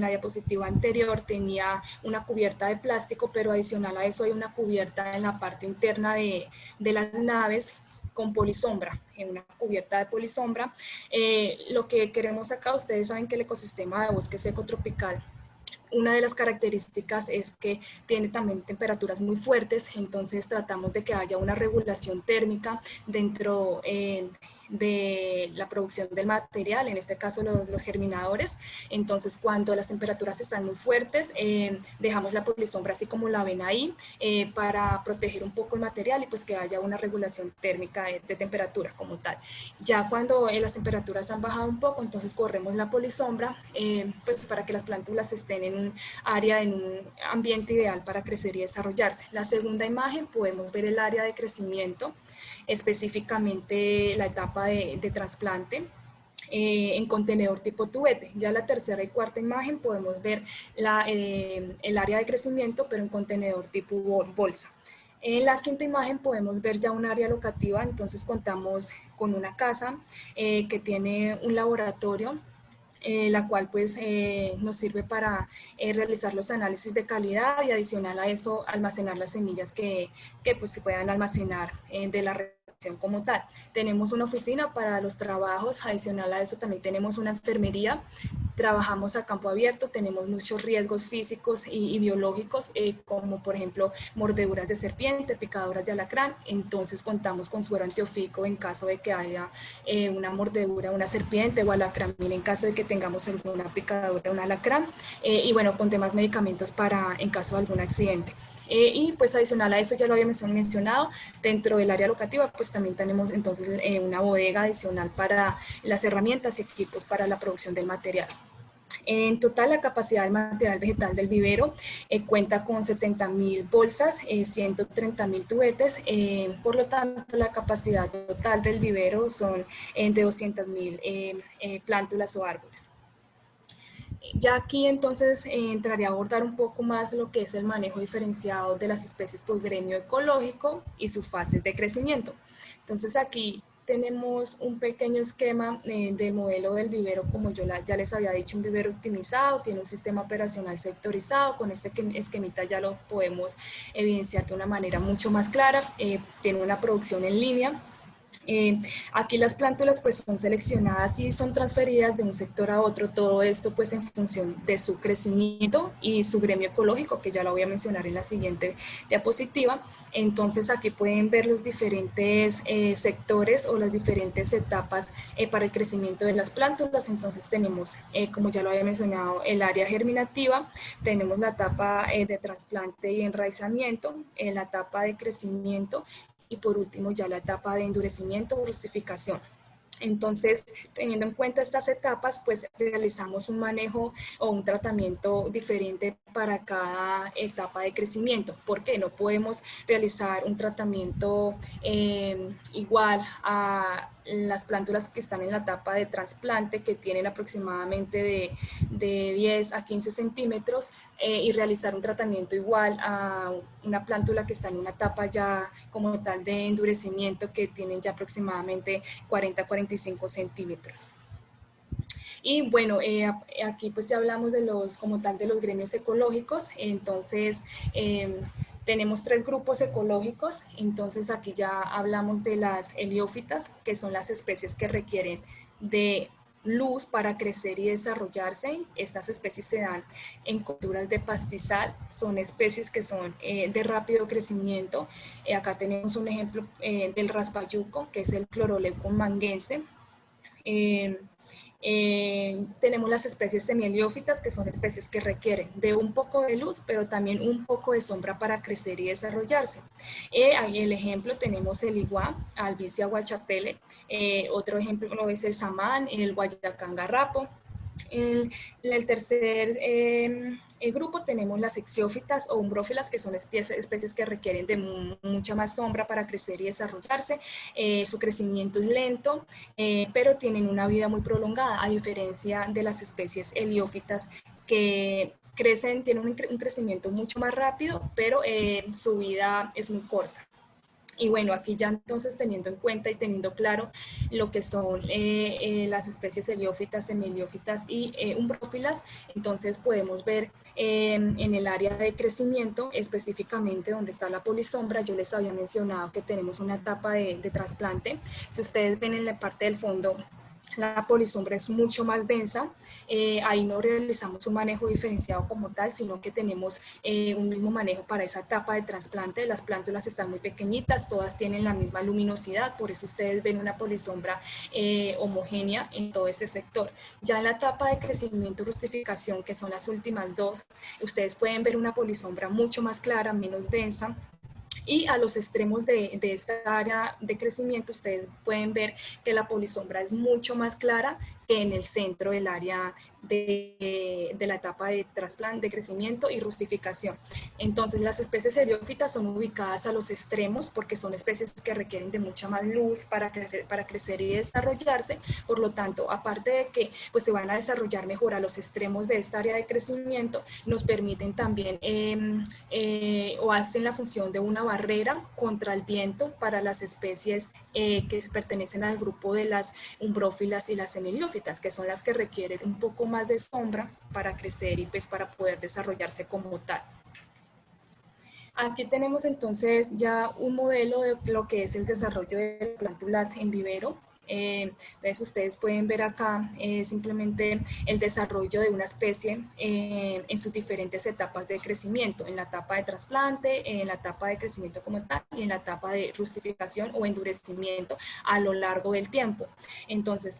la diapositiva anterior, tenía una cubierta de plástico, pero adicional a eso hay una cubierta en la parte interna de las naves con polisombra, en una cubierta de polisombra. Lo que queremos acá, ustedes saben que el ecosistema de bosque seco tropical, una de las características es que tiene también temperaturas muy fuertes, entonces tratamos de que haya una regulación térmica dentro de la producción del material, en este caso los germinadores. Entonces cuando las temperaturas están muy fuertes, dejamos la polisombra así como la ven ahí, para proteger un poco el material y pues que haya una regulación térmica de temperatura como tal. Ya cuando las temperaturas han bajado un poco, entonces corremos la polisombra, pues para que las plántulas estén en un área, en un ambiente ideal para crecer y desarrollarse. La segunda imagen podemos ver el área de crecimiento, específicamente la etapa de trasplante en contenedor tipo tubete. Ya la tercera y cuarta imagen podemos ver el área de crecimiento, pero en contenedor tipo bolsa. En la quinta imagen podemos ver ya un área locativa, entonces contamos con una casa que tiene un laboratorio, la cual pues nos sirve para realizar los análisis de calidad y adicional a eso almacenar las semillas que pues se puedan almacenar de la como tal. Tenemos una oficina para los trabajos, adicional a eso también tenemos una enfermería, trabajamos a campo abierto, tenemos muchos riesgos físicos y biológicos, como por ejemplo mordeduras de serpiente, picaduras de alacrán, entonces contamos con suero antiofídico en caso de que haya una mordedura, una serpiente o alacrán, en caso de que tengamos alguna picadura, un alacrán, y bueno, con demás medicamentos en caso de algún accidente. Y pues adicional a eso, ya lo había mencionado, dentro del área locativa pues también tenemos entonces una bodega adicional para las herramientas y equipos para la producción del material. En total, la capacidad del material vegetal del vivero cuenta con 70.000 bolsas, 130.000 tubetes, por lo tanto la capacidad total del vivero son de 200.000 plántulas o árboles. Ya aquí entonces entraré a abordar un poco más lo que es el manejo diferenciado de las especies por gremio ecológico y sus fases de crecimiento. Entonces aquí tenemos un pequeño esquema del modelo del vivero, como yo ya les había dicho, un vivero optimizado, tiene un sistema operacional sectorizado, con este esquemita ya lo podemos evidenciar de una manera mucho más clara, tiene una producción en línea, Aquí las plántulas pues son seleccionadas y son transferidas de un sector a otro, todo esto pues en función de su crecimiento y su gremio ecológico, que ya lo voy a mencionar en la siguiente diapositiva. Entonces aquí pueden ver los diferentes sectores o las diferentes etapas para el crecimiento de las plántulas. Entonces tenemos, como ya lo había mencionado, el área germinativa, tenemos la etapa de trasplante y enraizamiento, la etapa de crecimiento, y por último ya la etapa de endurecimiento o rustificación. Entonces, teniendo en cuenta estas etapas, pues realizamos un manejo o un tratamiento diferente para cada etapa de crecimiento. ¿Por qué? No podemos realizar un tratamiento igual a las plántulas que están en la etapa de trasplante, que tienen aproximadamente de 10 a 15 centímetros, y realizar un tratamiento igual a una plántula que está en una etapa ya como tal de endurecimiento, que tienen ya aproximadamente 40 a 45 centímetros. Y bueno, aquí pues ya hablamos de los, como tal, de los gremios ecológicos. Entonces, tenemos 3 grupos ecológicos. Entonces aquí ya hablamos de las heliófitas, que son las especies que requieren de luz para crecer y desarrollarse. Estas especies se dan en culturas de pastizal, son especies que son de rápido crecimiento. Acá tenemos un ejemplo del raspayuco, que es el Chloroleucum manguense. Tenemos las especies semiheliófitas, que son especies que requieren de un poco de luz, pero también un poco de sombra para crecer y desarrollarse. Ahí el ejemplo tenemos el iguá, Albizia guachapele, otro ejemplo es el samán, el guayacán garrapo. El tercer grupo tenemos las exiófitas o umbrófilas, que son especies que requieren de mucha más sombra para crecer y desarrollarse. Su crecimiento es lento, pero tienen una vida muy prolongada, a diferencia de las especies heliófitas, que crecen, tienen un crecimiento mucho más rápido, pero su vida es muy corta. Y bueno, aquí ya entonces teniendo en cuenta y teniendo claro lo que son las especies heliófitas, semiheliófitas y umbrófilas, entonces podemos ver en el área de crecimiento, específicamente donde está la polisombra. Yo les había mencionado que tenemos una etapa de trasplante. Si ustedes ven en la parte del fondo, la polisombra es mucho más densa. Ahí no realizamos un manejo diferenciado como tal, sino que tenemos un mismo manejo para esa etapa de trasplante. Las plántulas están muy pequeñitas, todas tienen la misma luminosidad, por eso ustedes ven una polisombra homogénea en todo ese sector. Ya en la etapa de crecimiento y rustificación, que son las últimas 2, ustedes pueden ver una polisombra mucho más clara, menos densa. Y a los extremos de esta área de crecimiento, ustedes pueden ver que la polisombra es mucho más clara que en el centro del área de la etapa de trasplante, de crecimiento y rustificación. Entonces, las especies heliófitas son ubicadas a los extremos porque son especies que requieren de mucha más luz para crecer y desarrollarse. Por lo tanto, aparte de que pues, se van a desarrollar mejor a los extremos de esta área de crecimiento, nos permiten también o hacen la función de una barrera contra el viento para las especies que pertenecen al grupo de las umbrófilas y las semiheliófitas, que son las que requieren un poco más de sombra para crecer y pues para poder desarrollarse como tal. Aquí tenemos entonces ya un modelo de lo que es el desarrollo de plántulas en vivero. Entonces ustedes pueden ver acá simplemente el desarrollo de una especie en sus diferentes etapas de crecimiento, en la etapa de trasplante, en la etapa de crecimiento como tal y en la etapa de rustificación o endurecimiento a lo largo del tiempo. Entonces,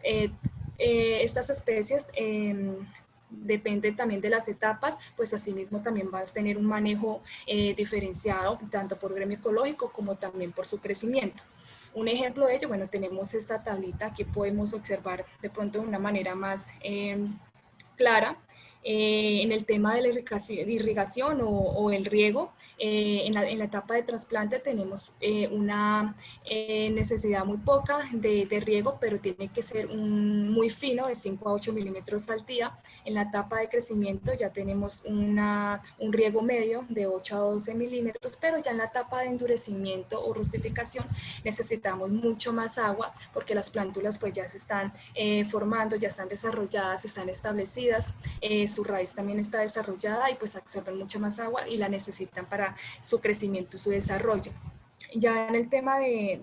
estas especies depende también de las etapas, pues asimismo también vas a tener un manejo diferenciado tanto por gremio ecológico como también por su crecimiento. Un ejemplo de ello, bueno, tenemos esta tablita que podemos observar de pronto de una manera más clara. En el tema de la irrigación o el riego, en la etapa de trasplante tenemos una necesidad muy poca de riego, pero tiene que ser muy fino, de 5 a 8 milímetros al día. En la etapa de crecimiento ya tenemos un riego medio de 8 a 12 milímetros, pero ya en la etapa de endurecimiento o rustificación necesitamos mucho más agua porque las plántulas pues ya se están formando, ya están desarrolladas, están establecidas, su raíz también está desarrollada y pues absorben mucha más agua y la necesitan para su crecimiento y su desarrollo. Ya en el tema de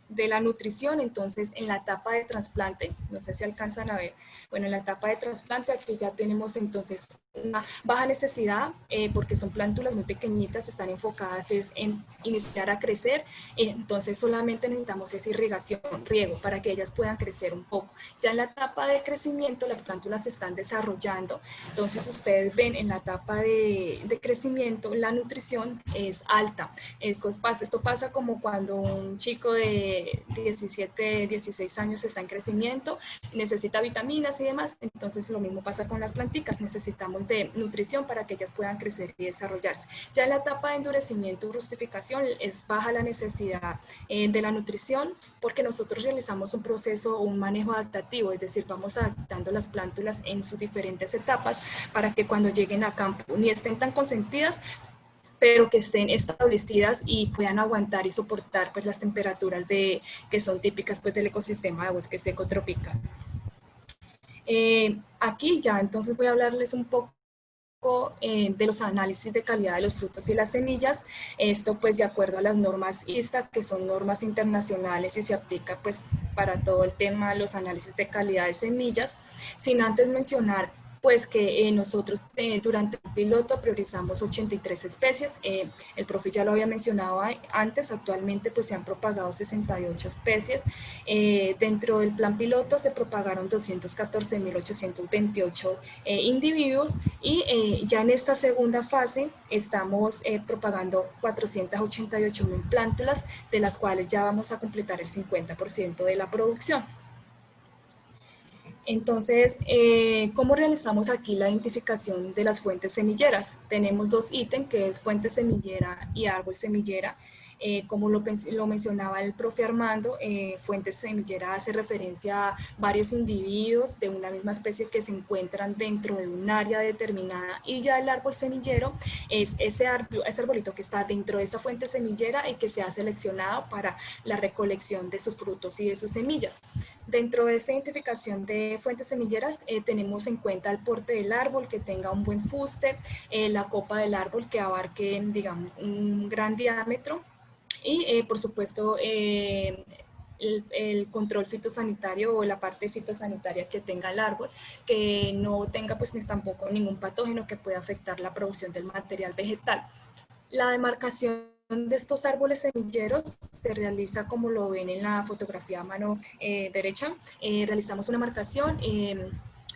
de la nutrición, entonces en la etapa de trasplante, no sé si alcanzan a ver, bueno, en la etapa de trasplante aquí ya tenemos entonces una baja necesidad porque son plántulas muy pequeñitas, están enfocadas en iniciar a crecer, entonces solamente necesitamos esa irrigación, riego, para que ellas puedan crecer un poco. Ya en la etapa de crecimiento las plántulas se están desarrollando, entonces ustedes ven en la etapa de crecimiento la nutrición es alta. Esto pasa como cuando un chico de 17, 16 años está en crecimiento, necesita vitaminas y demás, entonces lo mismo pasa con las planticas, necesitamos de nutrición para que ellas puedan crecer y desarrollarse. Ya en la etapa de endurecimiento y rustificación es baja la necesidad de la nutrición porque nosotros realizamos un proceso o un manejo adaptativo, es decir, vamos adaptando las plántulas en sus diferentes etapas para que cuando lleguen a campo ni estén tan consentidas, pero que estén establecidas y puedan aguantar y soportar pues, las temperaturas que son típicas pues, del ecosistema de bosque seco tropical. Aquí ya entonces voy a hablarles un poco de los análisis de calidad de los frutos y las semillas, esto pues de acuerdo a las normas ISTA, que son normas internacionales y se aplica pues para todo el tema de los análisis de calidad de semillas, sin antes mencionar pues que nosotros durante el piloto priorizamos 83 especies, el profe ya lo había mencionado antes, actualmente pues se han propagado 68 especies, dentro del plan piloto se propagaron 214.828 individuos y ya en esta segunda fase estamos propagando 488.000 plántulas, de las cuales ya vamos a completar el 50% de la producción. Entonces, ¿cómo realizamos aquí la identificación de las fuentes semilleras? Tenemos dos ítems, que es fuente semillera y árbol semillera. Como lo mencionaba el profe Armando, fuente semillera hace referencia a varios individuos de una misma especie que se encuentran dentro de un área determinada, y ya el árbol semillero es ese arbolito que está dentro de esa fuente semillera y que se ha seleccionado para la recolección de sus frutos y de sus semillas. Dentro de esta identificación de fuentes semilleras tenemos en cuenta el porte del árbol, que tenga un buen fuste, la copa del árbol que abarque, digamos, un gran diámetro y, por supuesto, el control fitosanitario o la parte fitosanitaria que tenga el árbol, que no tenga pues ni tampoco ningún patógeno que pueda afectar la producción del material vegetal. La demarcación de estos árboles semilleros se realiza como lo ven en la fotografía a mano derecha. Realizamos una marcación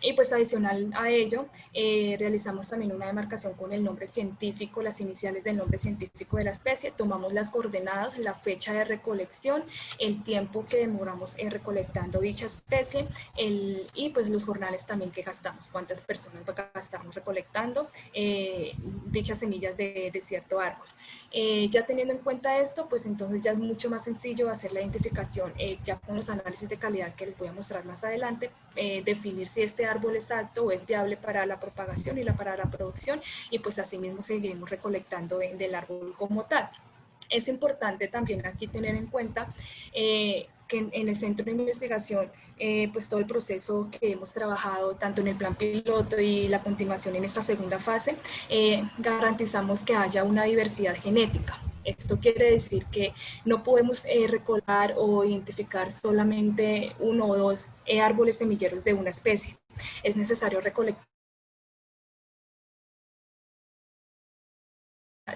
y pues adicional a ello realizamos también una demarcación con el nombre científico, las iniciales del nombre científico de la especie, tomamos las coordenadas, la fecha de recolección, el tiempo que demoramos recolectando dicha especie y pues los jornales también que gastamos, cuántas personas gastamos recolectando dichas semillas de cierto árbol. Ya teniendo en cuenta esto, pues entonces ya es mucho más sencillo hacer la identificación ya con los análisis de calidad que les voy a mostrar más adelante, definir si este árbol es apto o es viable para la propagación y para la producción, y pues así mismo seguiremos recolectando del árbol como tal. Es importante también aquí tener en cuenta que en el centro de investigación, pues todo el proceso que hemos trabajado tanto en el plan piloto y la continuación en esta segunda fase, garantizamos que haya una diversidad genética. Esto quiere decir que no podemos recolectar o identificar solamente uno o dos árboles semilleros de una especie. Es necesario recolectar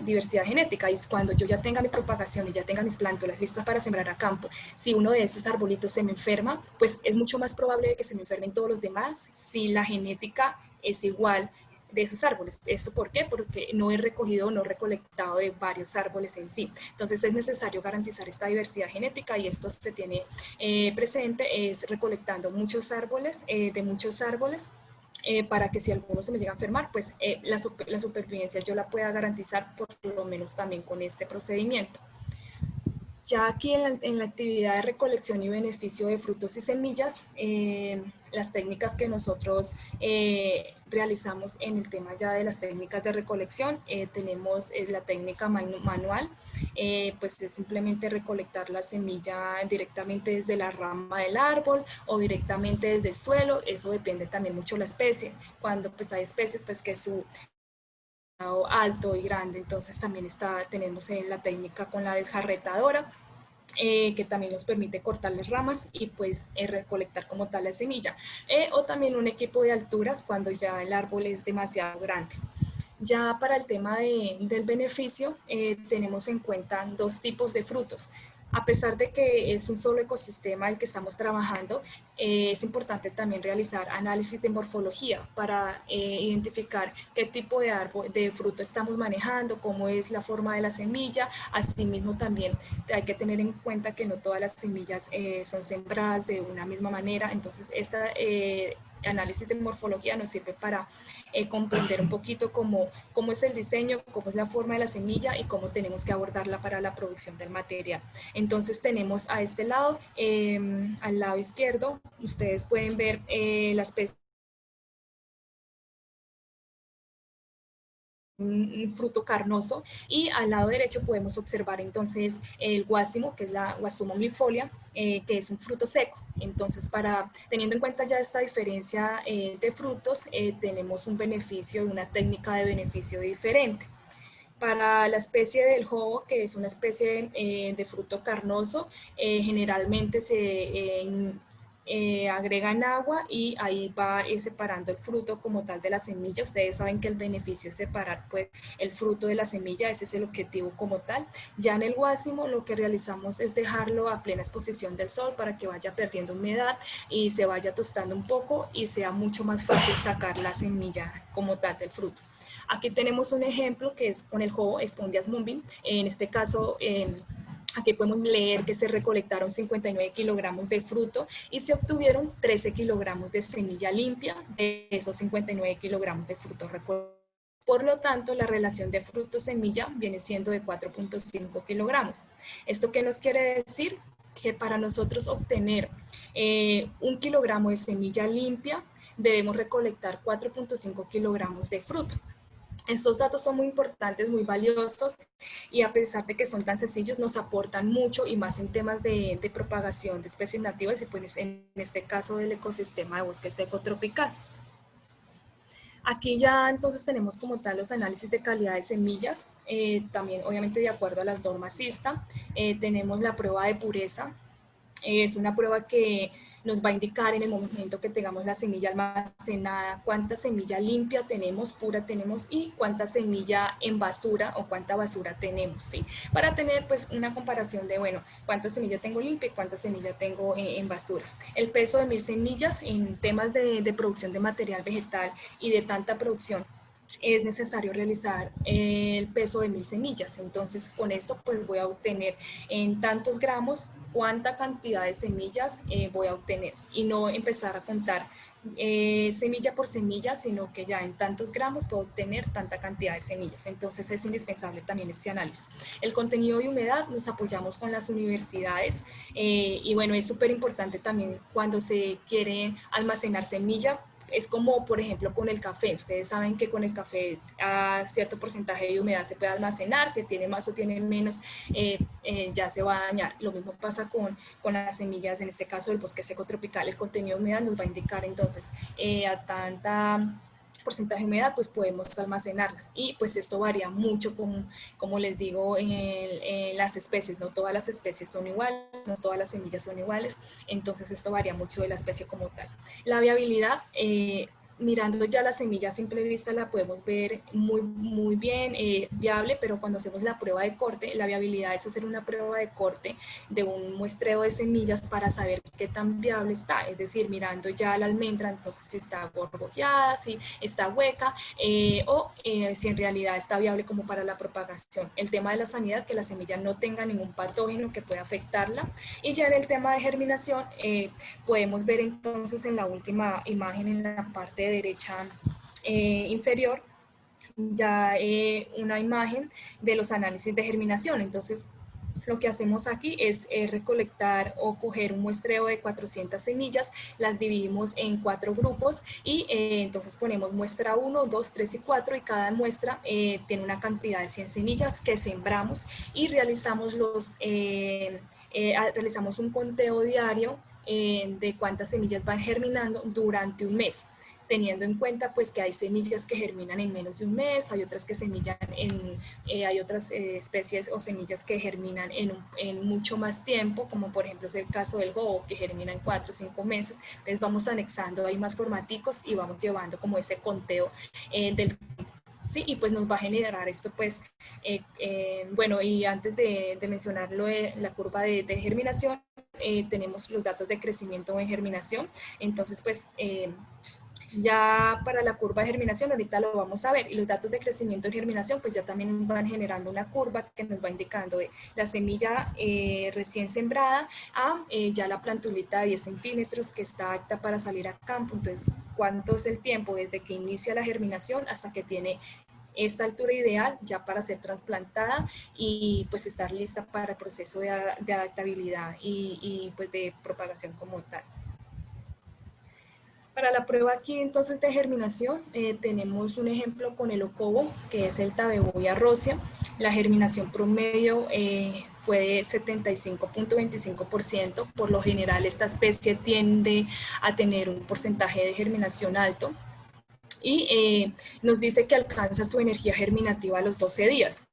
diversidad genética, y cuando yo ya tenga mi propagación y ya tenga mis plántulas listas para sembrar a campo, si uno de esos arbolitos se me enferma, pues es mucho más probable que se me enfermen todos los demás si la genética es igual de esos árboles. ¿Esto por qué? Porque no he recogido o no he recolectado de varios árboles en sí. Entonces es necesario garantizar esta diversidad genética, y esto se tiene presente es recolectando muchos árboles, de muchos árboles, para que si alguno se me llega a enfermar, pues la supervivencia yo la pueda garantizar por lo menos también con este procedimiento. Ya aquí en la actividad de recolección y beneficio de frutos y semillas, las técnicas que nosotros realizamos en el tema ya de las técnicas de recolección, tenemos la técnica manual, pues es simplemente recolectar la semilla directamente desde la rama del árbol o directamente desde el suelo. Eso depende también mucho de la especie. Cuando pues hay especies pues que su alto y grande, entonces también tenemos la técnica con la desjarretadora. que también nos permite cortar las ramas y pues recolectar como tal la semilla. O también un equipo de alturas cuando ya el árbol es demasiado grande. Ya para el tema del beneficio, tenemos en cuenta dos tipos de frutos. A pesar de que es un solo ecosistema el que estamos trabajando, es importante también realizar análisis de morfología para identificar qué tipo de árbol, de fruto estamos manejando, cómo es la forma de la semilla. Asimismo también hay que tener en cuenta que no todas las semillas son sembradas de una misma manera, entonces este análisis de morfología nos sirve para comprender un poquito cómo es el diseño, cómo es la forma de la semilla y cómo tenemos que abordarla para la producción del material. Entonces tenemos a este lado, al lado izquierdo, ustedes pueden ver la especie, un fruto carnoso, y al lado derecho podemos observar entonces el guásimo, que es la Guasuma umbilifolia, que es un fruto seco. Entonces, teniendo en cuenta ya esta diferencia de frutos, tenemos un beneficio, una técnica de beneficio diferente. Para la especie del jobo, que es una especie de fruto carnoso, generalmente se agregan agua y ahí va separando el fruto como tal de la semilla. Ustedes saben que el beneficio es separar pues el fruto de la semilla, ese es el objetivo como tal. Ya en el guásimo lo que realizamos es dejarlo a plena exposición del sol para que vaya perdiendo humedad y se vaya tostando un poco y sea mucho más fácil sacar la semilla como tal del fruto. Aquí tenemos un ejemplo que es con el jobo Spondias mumbin. En este caso, aquí podemos leer que se recolectaron 59 kilogramos de fruto y se obtuvieron 13 kilogramos de semilla limpia de esos 59 kilogramos de fruto recolectados. Por lo tanto, la relación de fruto-semilla viene siendo de 4.5 kilogramos. ¿Esto qué nos quiere decir? Que para nosotros obtener 1 kilogramo de semilla limpia, debemos recolectar 4.5 kilogramos de fruto. Estos datos son muy importantes, muy valiosos, y a pesar de que son tan sencillos, nos aportan mucho, y más en temas de propagación de especies nativas y pues en este caso del ecosistema de bosque seco tropical. Aquí ya entonces tenemos como tal los análisis de calidad de semillas, también obviamente de acuerdo a las normas ISTA. Tenemos la prueba de pureza, es una prueba que nos va a indicar en el momento que tengamos la semilla almacenada cuánta semilla limpia tenemos, pura tenemos, y cuánta semilla en basura o cuánta basura tenemos, ¿sí? Para tener pues una comparación de, bueno, cuánta semilla tengo limpia y cuánta semilla tengo en basura. El peso de 1000 semillas en temas de producción de material vegetal y de tanta producción, es necesario realizar el peso de 1000 semillas. Entonces con esto pues voy a obtener en tantos gramos cuánta cantidad de semillas voy a obtener, y no empezar a contar semilla por semilla, sino que ya en tantos gramos puedo obtener tanta cantidad de semillas. Entonces es indispensable también este análisis. El contenido de humedad, nos apoyamos con las universidades, y bueno, es súper importante también cuando se quiere almacenar semilla. Es como, por ejemplo, con el café. Ustedes saben que con el café a cierto porcentaje de humedad se puede almacenar, si tiene más o tiene menos, ya se va a dañar. Lo mismo pasa con las semillas, en este caso del bosque seco tropical. El contenido de humedad nos va a indicar entonces a tanta porcentaje de humedad pues podemos almacenarlas, y pues esto varía mucho como les digo en las especies. No todas las especies son iguales, no todas las semillas son iguales, entonces esto varía mucho de la especie como tal. La viabilidad, mirando ya la semilla a simple vista la podemos ver muy bien, viable, pero cuando hacemos la prueba de corte, la viabilidad es hacer una prueba de corte de un muestreo de semillas para saber qué tan viable está, es decir, mirando ya la almendra, entonces si está gorgojeada, si está hueca, o si en realidad está viable como para la propagación. El tema de la sanidad, que la semilla no tenga ningún patógeno que pueda afectarla, y ya en el tema de germinación, podemos ver entonces en la última imagen en la parte derecha inferior ya una imagen de los análisis de germinación. Entonces lo que hacemos aquí es recolectar o coger un muestreo de 400 semillas, las dividimos en 4 grupos y entonces ponemos muestra 1, 2, 3 y 4, y cada muestra tiene una cantidad de 100 semillas que sembramos, y realizamos un conteo diario de cuántas semillas van germinando durante un mes. teniendo en cuenta pues que hay semillas que germinan en menos de un mes, hay otras que hay otras especies o semillas que germinan en mucho más tiempo, como por ejemplo es el caso del gobo, que germina en 4 o 5 meses. Entonces vamos anexando ahí más formaticos y vamos llevando como ese conteo del tiempo. Sí, y pues nos va a generar esto pues, bueno, y antes de mencionarlo, la curva de germinación, tenemos los datos de crecimiento en germinación. Entonces pues ya para la curva de germinación ahorita lo vamos a ver, y los datos de crecimiento en germinación pues ya también van generando una curva que nos va indicando de la semilla recién sembrada a ya la plantulita de 10 centímetros que está apta para salir a campo. Entonces, ¿cuánto es el tiempo desde que inicia la germinación hasta que tiene esta altura ideal ya para ser trasplantada y pues estar lista para el proceso de adaptabilidad y pues de propagación como tal? Para la prueba aquí entonces de germinación tenemos un ejemplo con el ocobo, que es el Tabeboia rosea. La germinación promedio fue de 75.25%. Por lo general esta especie tiende a tener un porcentaje de germinación alto y nos dice que alcanza su energía germinativa a los 12 días.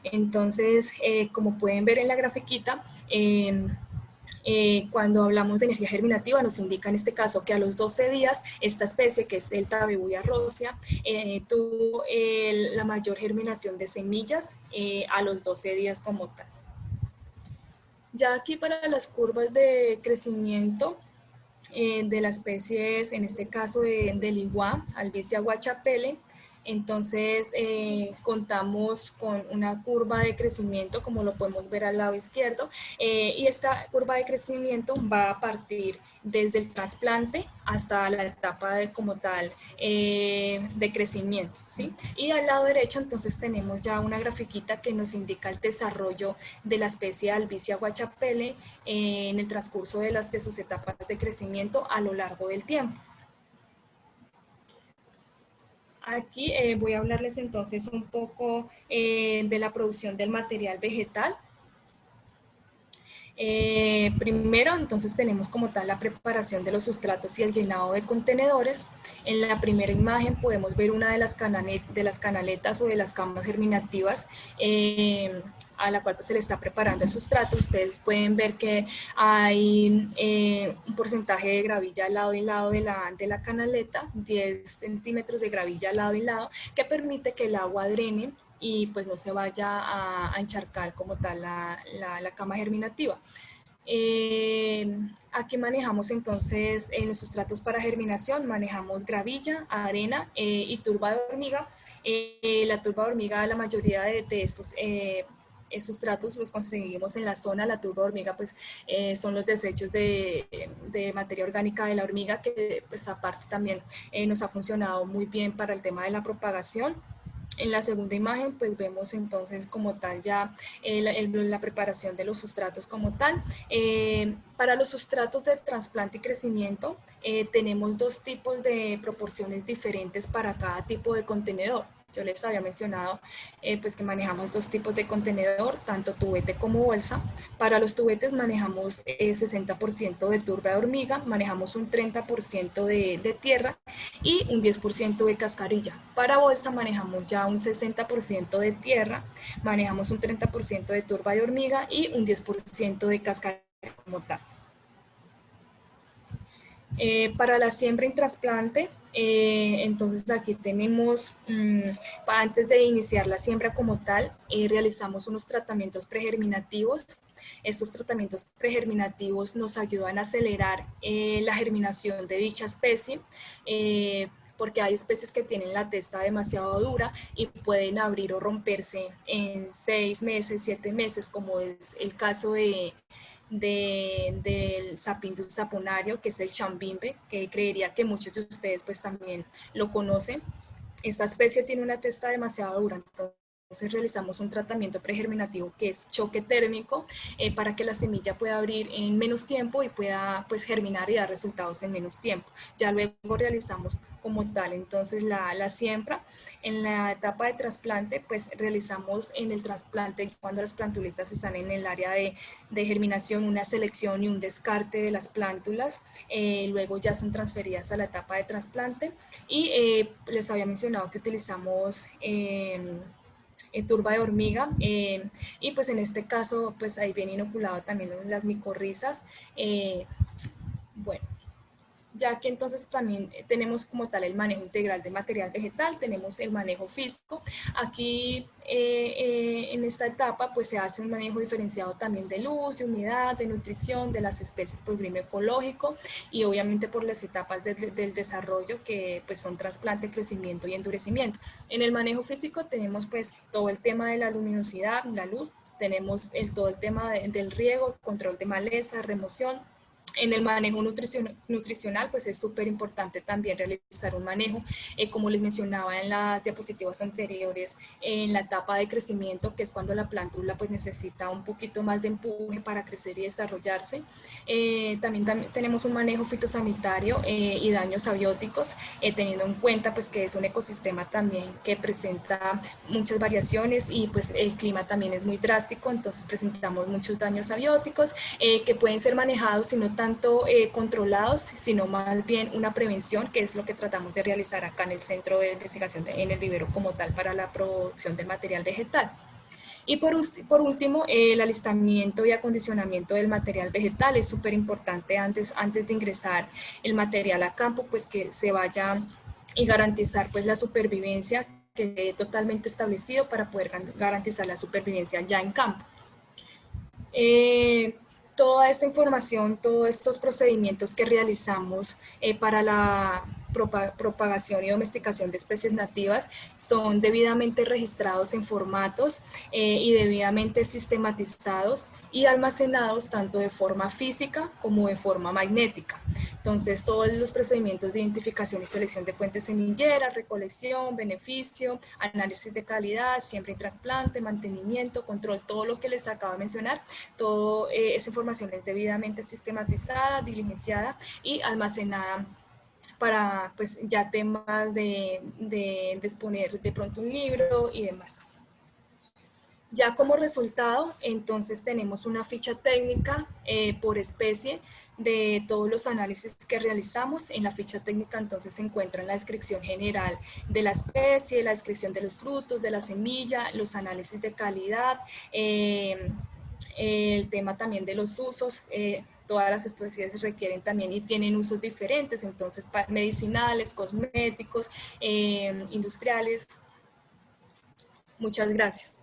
Entonces, como pueden ver en la grafiquita, cuando hablamos de energía germinativa nos indica en este caso que a los 12 días esta especie, que es el Tabeboia rosea, tuvo la mayor germinación de semillas a los 12 días como tal. Ya aquí para las curvas de crecimiento de las especies, en este caso del iguá, Albizia guachapele, entonces contamos con una curva de crecimiento, como lo podemos ver al lado izquierdo, y esta curva de crecimiento va a partir desde el trasplante hasta la etapa como tal de crecimiento, ¿sí? Y al lado derecho entonces tenemos ya una grafiquita que nos indica el desarrollo de la especie Albizia guachapele en el transcurso de sus etapas de crecimiento a lo largo del tiempo. Aquí voy a hablarles entonces un poco de la producción del material vegetal. Primero, entonces tenemos como tal la preparación de los sustratos y el llenado de contenedores. En la primera imagen podemos ver una de las canaletas o de las camas germinativas a la cual pues, se le está preparando el sustrato. Ustedes pueden ver que hay un porcentaje de gravilla al lado y lado de la canaleta, 10 centímetros de gravilla al lado y lado, que permite que el agua drene y pues no se vaya a encharcar como tal la cama germinativa. Aquí manejamos entonces en los sustratos para germinación, manejamos gravilla, arena y turba de hormiga. La turba de hormiga, la mayoría de estos sustratos los conseguimos en la zona. La turba de hormiga pues son los desechos de materia orgánica de la hormiga, que pues aparte también nos ha funcionado muy bien para el tema de la propagación. En la segunda imagen pues vemos entonces como tal ya la preparación de los sustratos como tal. Para los sustratos de trasplante y crecimiento tenemos dos tipos de proporciones diferentes para cada tipo de contenedor. Yo les había mencionado pues que manejamos dos tipos de contenedor, tanto tubete como bolsa. Para los tubetes manejamos 60% de turba de hormiga, manejamos un 30% de tierra y un 10% de cascarilla. Para bolsa manejamos ya un 60% de tierra, manejamos un 30% de turba de hormiga y un 10% de cascarilla como tal. Para la siembra y trasplante, entonces aquí tenemos, antes de iniciar la siembra como tal, realizamos unos tratamientos pregerminativos. Estos tratamientos pregerminativos nos ayudan a acelerar la germinación de dicha especie, porque hay especies que tienen la testa demasiado dura y pueden abrir o romperse en 6 meses, 7 meses, como es el caso del Sapindus saponario, que es el chambimbe, que creería que muchos de ustedes pues también lo conocen. Esta especie tiene una testa demasiado dura, entonces Entonces realizamos un tratamiento pregerminativo que es choque térmico para que la semilla pueda abrir en menos tiempo y pueda pues germinar y dar resultados en menos tiempo. Ya luego realizamos como tal entonces la siembra. En la etapa de trasplante pues realizamos en el trasplante cuando las plantulistas están en el área de germinación una selección y un descarte de las plántulas, luego ya son transferidas a la etapa de trasplante y les había mencionado que utilizamos turba de hormiga y pues en este caso pues ahí viene inoculado también las micorrizas. Bueno, ya que entonces también tenemos como tal el manejo integral de material vegetal, tenemos el manejo físico. Aquí en esta etapa pues se hace un manejo diferenciado también de luz, de humedad, de nutrición, de las especies por gremio ecológico y obviamente por las etapas del desarrollo que pues son trasplante, crecimiento y endurecimiento. En el manejo físico tenemos pues todo el tema de la luminosidad, la luz, tenemos todo el tema del riego, control de maleza, remoción. En el manejo nutricional, pues es súper importante también realizar un manejo, como les mencionaba en las diapositivas anteriores, en la etapa de crecimiento, que es cuando la plántula pues necesita un poquito más de empuje para crecer y desarrollarse. También tenemos un manejo fitosanitario y daños abióticos, teniendo en cuenta pues que es un ecosistema también que presenta muchas variaciones y pues el clima también es muy drástico, entonces presentamos muchos daños abióticos que pueden ser manejados, sino tanto controlados, sino más bien una prevención, que es lo que tratamos de realizar acá en el Centro de Investigación en el vivero como tal para la producción del material vegetal. Y por último, el alistamiento y acondicionamiento del material vegetal es súper importante antes de ingresar el material a campo, pues que se vaya y garantizar pues la supervivencia que esté totalmente establecido para poder garantizar la supervivencia ya en campo. Toda esta información, todos estos procedimientos que realizamos para la propagación y domesticación de especies nativas son debidamente registrados en formatos y debidamente sistematizados y almacenados tanto de forma física como de forma magnética. Entonces, todos los procedimientos de identificación y selección de fuentes semilleras, recolección, beneficio, análisis de calidad, siembra y trasplante, mantenimiento, control, todo lo que les acabo de mencionar, toda esa información es debidamente sistematizada, diligenciada y almacenada para pues ya temas de disponer de pronto un libro y demás. Ya como resultado, entonces tenemos una ficha técnica por especie de todos los análisis que realizamos. En la ficha técnica entonces se encuentra la descripción general de la especie, la descripción de los frutos, de la semilla, los análisis de calidad, el tema también de los usos. Todas las especies requieren también y tienen usos diferentes, entonces medicinales, cosméticos, industriales. Muchas gracias.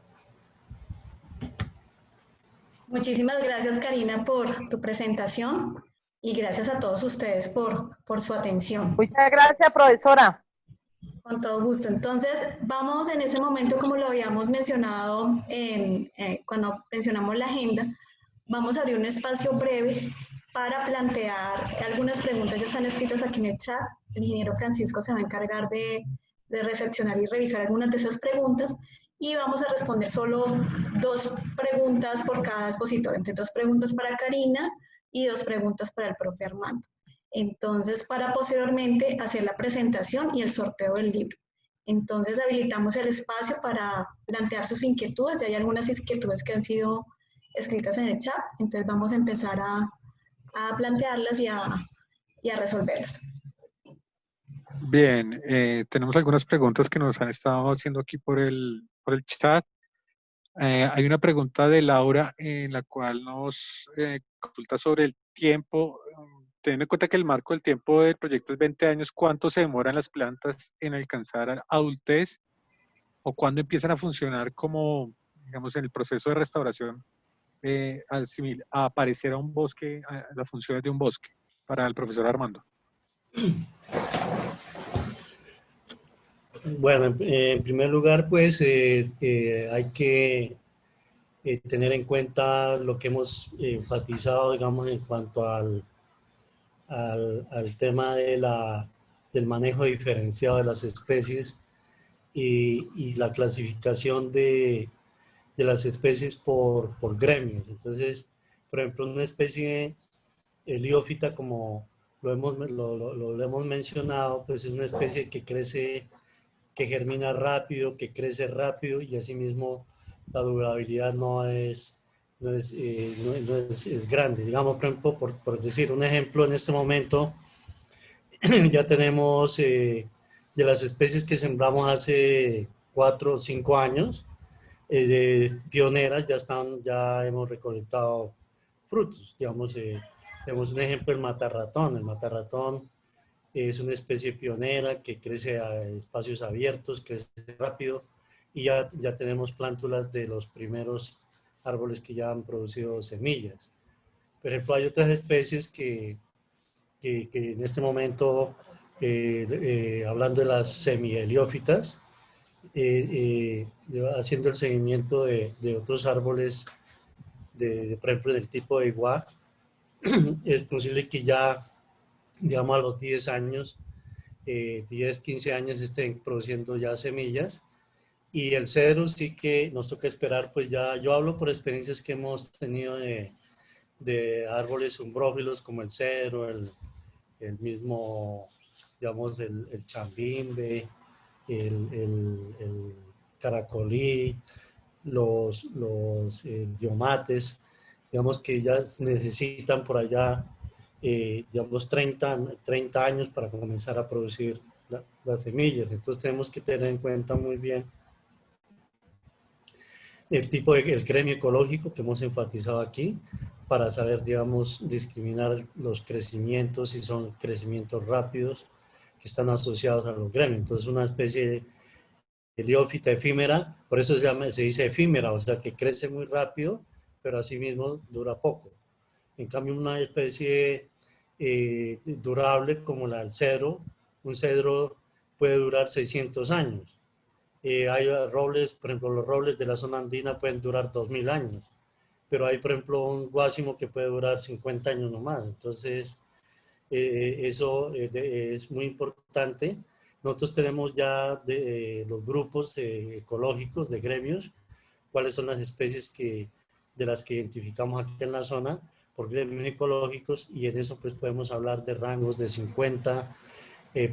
Muchísimas gracias, Karina, por tu presentación y gracias a todos ustedes por su atención. Muchas gracias, profesora. Con todo gusto. Entonces, vamos en ese momento, como lo habíamos mencionado cuando mencionamos la agenda, vamos a abrir un espacio breve para plantear algunas preguntas. Ya están escritas aquí en el chat. El ingeniero Francisco se va a encargar de recepcionar y revisar algunas de esas preguntas y vamos a responder solo 2 preguntas por cada expositor. Entre 2 preguntas para Karina y 2 preguntas para el profe Armando. Entonces, para posteriormente hacer la presentación y el sorteo del libro. Entonces, habilitamos el espacio para plantear sus inquietudes. Ya hay algunas inquietudes que han sido escritas en el chat, entonces vamos a empezar a plantearlas y a resolverlas. Bien, tenemos algunas preguntas que nos han estado haciendo aquí por el chat. Hay una pregunta de Laura en la cual nos consulta sobre el tiempo. Teniendo en cuenta que el marco del tiempo del proyecto es 20 años, ¿cuánto se demoran las plantas en alcanzar adultez? ¿O cuándo empiezan a funcionar como, digamos, en el proceso de restauración, a aparecer a un bosque, a las funciones de un bosque? Para el profesor Armando. Bueno, en primer lugar, pues hay que tener en cuenta lo que hemos enfatizado, digamos, en cuanto al tema del manejo diferenciado de las especies y la clasificación de las especies por gremios. Entonces, por ejemplo, una especie heliófita, como lo hemos mencionado, pues es una especie que crece, que germina rápido, que crece rápido y asimismo la durabilidad es grande. Digamos, por ejemplo, por decir un ejemplo, en este momento ya tenemos de las especies que sembramos hace 4 o 5 años, pioneras, ya hemos recolectado frutos. Digamos, tenemos un ejemplo, el matarratón. El matarratón es una especie pionera que crece a espacios abiertos, crece rápido y ya tenemos plántulas de los primeros árboles que ya han producido semillas. Por ejemplo, hay otras especies que en este momento, hablando de las semi-heliófitas, haciendo el seguimiento de otros árboles, por ejemplo, del tipo de iguá, es posible que ya, digamos, a los 10 años, 10, 15 años estén produciendo ya semillas. Y el cedro sí que nos toca esperar, pues ya, yo hablo por experiencias que hemos tenido de árboles umbrófilos como el cedro, el mismo, digamos, el chambimbe, el caracolí, los diomates, digamos que ya necesitan por allá, digamos, 30 años para comenzar a producir las semillas. Entonces tenemos que tener en cuenta muy bien el tipo el gremio ecológico que hemos enfatizado aquí, para saber, digamos, discriminar los crecimientos, si son crecimientos rápidos que están asociados a los gremios. Entonces, una especie de heliófita efímera, por eso se dice efímera, o sea, que crece muy rápido, pero asimismo dura poco. En cambio, una especie durable como la del cedro, un cedro puede durar 600 años. Hay robles, por ejemplo, los robles de la zona andina pueden durar 2000 años, pero hay, por ejemplo, un guásimo que puede durar 50 años nomás. Entonces, eso es muy importante. Nosotros tenemos ya los grupos ecológicos de gremios, cuáles son las especies de las que identificamos aquí en la zona por gremios ecológicos, y en eso pues podemos hablar de rangos de 50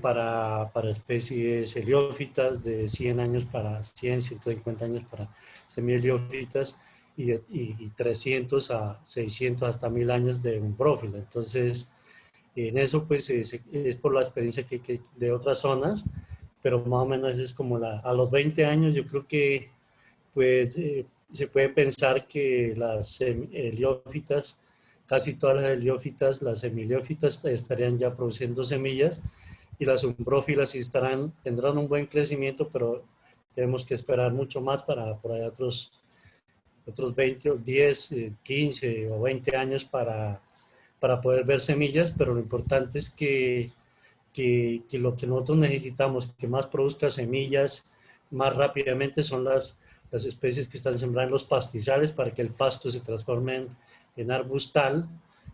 para especies heliófitas, de 100 años para 100, 150 años para semiheliófitas y 300 a 600 hasta 1000 años de umbrófila. Entonces, en eso pues es por la experiencia de otras zonas, pero más o menos es como a los 20 años yo creo que pues se puede pensar que las heliófitas, casi todas las heliófitas, las semiheliófitas estarían ya produciendo semillas, y las umbrófilas sí tendrán un buen crecimiento, pero tenemos que esperar mucho más para por ahí otros 20 o 10, 15 o 20 años para poder ver semillas, pero lo importante es que lo que nosotros necesitamos que más produzca semillas más rápidamente son las especies que están sembradas en los pastizales, para que el pasto se transforme en arbustal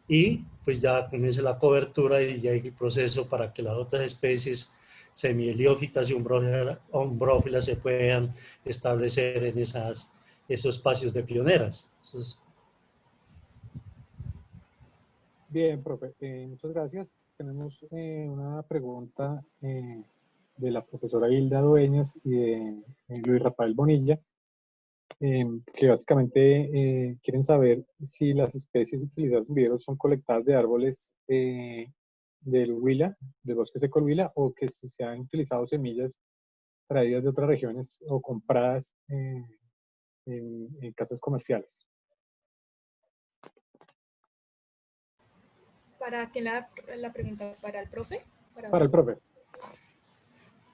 y pues ya comience la cobertura y ya hay el proceso para que las otras especies semiheliófitas y umbrófilas se puedan establecer en esos espacios de pioneras. Bien, profe, muchas gracias. Tenemos una pregunta de la profesora Hilda Dueñas y de Luis Rafael Bonilla, que básicamente quieren saber si las especies utilizadas en viveros son colectadas de árboles del Huila, del bosque seco del Huila, o que si se han utilizado semillas traídas de otras regiones o compradas en casas comerciales. ¿Para quién la pregunta? ¿Para el profe? Para el profe.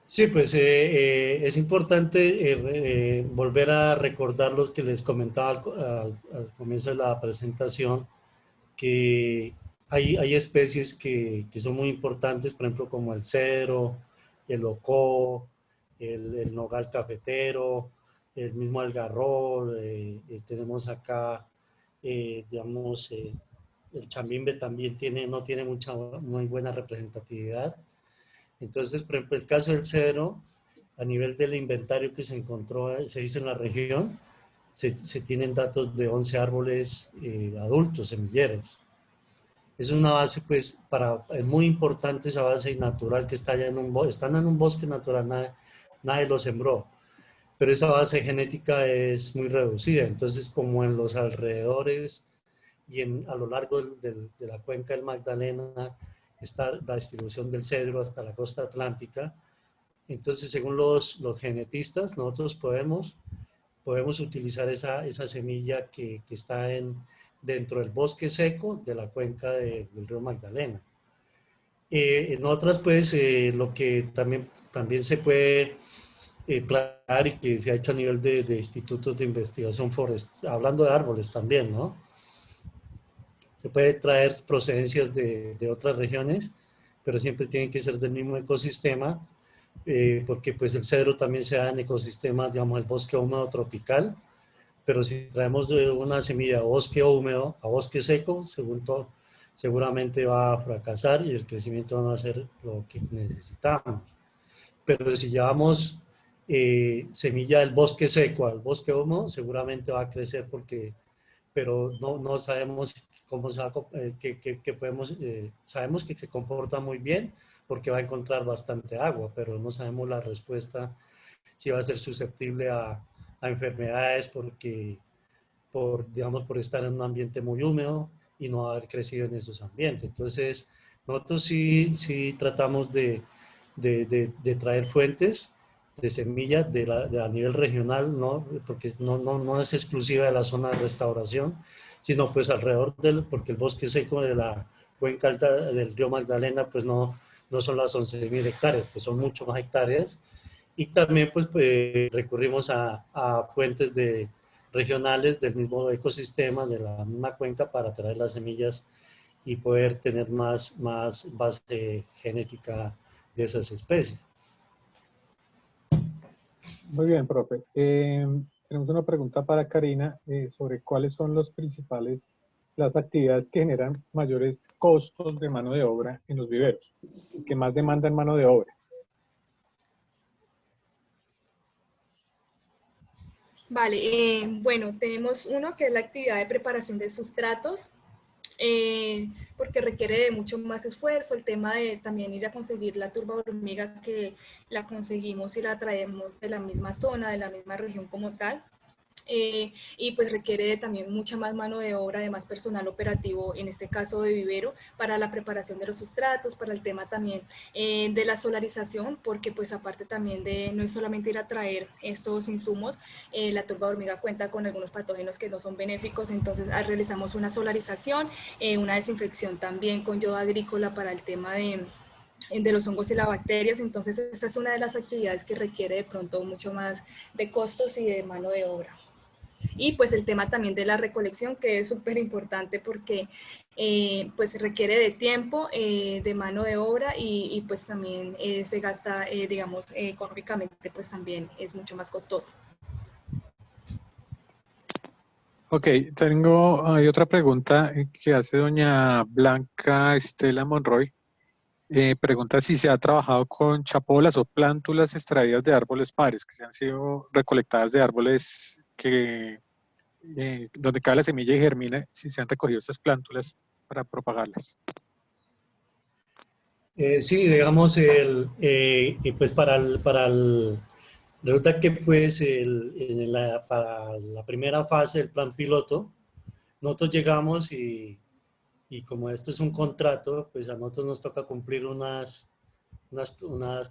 Sí, pues es importante volver a recordar lo que les comentaba al comienzo de la presentación, que hay especies que son muy importantes, por ejemplo, como el cedro, el ocó, el nogal cafetero, el mismo algarrobo, tenemos acá, digamos, el chambimbe también no tiene muy buena representatividad. Entonces, por ejemplo, el caso del cedro, a nivel del inventario que se encontró, se hizo en la región, se tienen datos de 11 árboles adultos, semilleros. Es una base, pues, es muy importante esa base natural que está allá en un bosque, están en un bosque natural, nadie lo sembró, pero esa base genética es muy reducida, entonces como en los alrededores y a lo largo de la cuenca del Magdalena está la distribución del cedro hasta la costa atlántica, entonces según los genetistas nosotros podemos utilizar esa semilla que está dentro del bosque seco de la cuenca del río Magdalena. En otras, pues, lo que también se puede plantear y que se ha hecho a nivel de institutos de investigación forestal, hablando de árboles también, ¿no? Se puede traer procedencias de otras regiones, pero siempre tienen que ser del mismo ecosistema, porque pues el cedro también se da en ecosistemas, digamos, el bosque húmedo tropical, pero si traemos una semilla de bosque húmedo a bosque seco, seguramente va a fracasar y el crecimiento no va a ser lo que necesitamos. Pero si llevamos semilla del bosque seco al bosque húmedo, seguramente va a crecer pero no sabemos cómo se va que podemos, sabemos que se comporta muy bien porque va a encontrar bastante agua, pero no sabemos la respuesta si va a ser susceptible a enfermedades digamos, por estar en un ambiente muy húmedo y no haber crecido en esos ambientes. Entonces, nosotros sí tratamos de traer fuentes de semillas a nivel regional, ¿no? Porque no es exclusiva de la zona de restauración, sino pues alrededor porque el bosque seco de la cuenca alta del río Magdalena, pues no son las 11.000 hectáreas, pues son mucho más hectáreas. Y también pues recurrimos a fuentes regionales del mismo ecosistema, de la misma cuenca, para traer las semillas y poder tener más base genética de esas especies. Muy bien, profe. Tenemos una pregunta para Karina sobre cuáles son las actividades que generan mayores costos de mano de obra en los viveros, que más demandan mano de obra. Vale, bueno, tenemos uno que es la actividad de preparación de sustratos, porque requiere de mucho más esfuerzo, el tema de también ir a conseguir la turba hormiga, que la conseguimos y la traemos de la misma zona, de la misma región como tal. Y pues requiere también mucha más mano de obra, de más personal operativo, en este caso de vivero, para la preparación de los sustratos, para el tema también de la solarización, porque pues aparte también no es solamente ir a traer estos insumos, la turba de hormiga cuenta con algunos patógenos que no son benéficos, entonces realizamos una solarización, una desinfección también con yodo agrícola para el tema de los hongos y las bacterias, entonces esa es una de las actividades que requiere de pronto mucho más de costos y de mano de obra. Y pues el tema también de la recolección, que es súper importante porque pues requiere de tiempo, de mano de obra y pues también se gasta, digamos, económicamente pues también es mucho más costoso. Ok, hay otra pregunta que hace doña Blanca Estela Monroy. Pregunta si se ha trabajado con chapolas o plántulas extraídas de árboles pares, que se han sido recolectadas de árboles donde cae la semilla y germina, si se han recogido estas plántulas para propagarlas. Sí, digamos, pues resulta que pues para la primera fase del plan piloto, nosotros llegamos y como esto es un contrato, pues a nosotros nos toca cumplir unas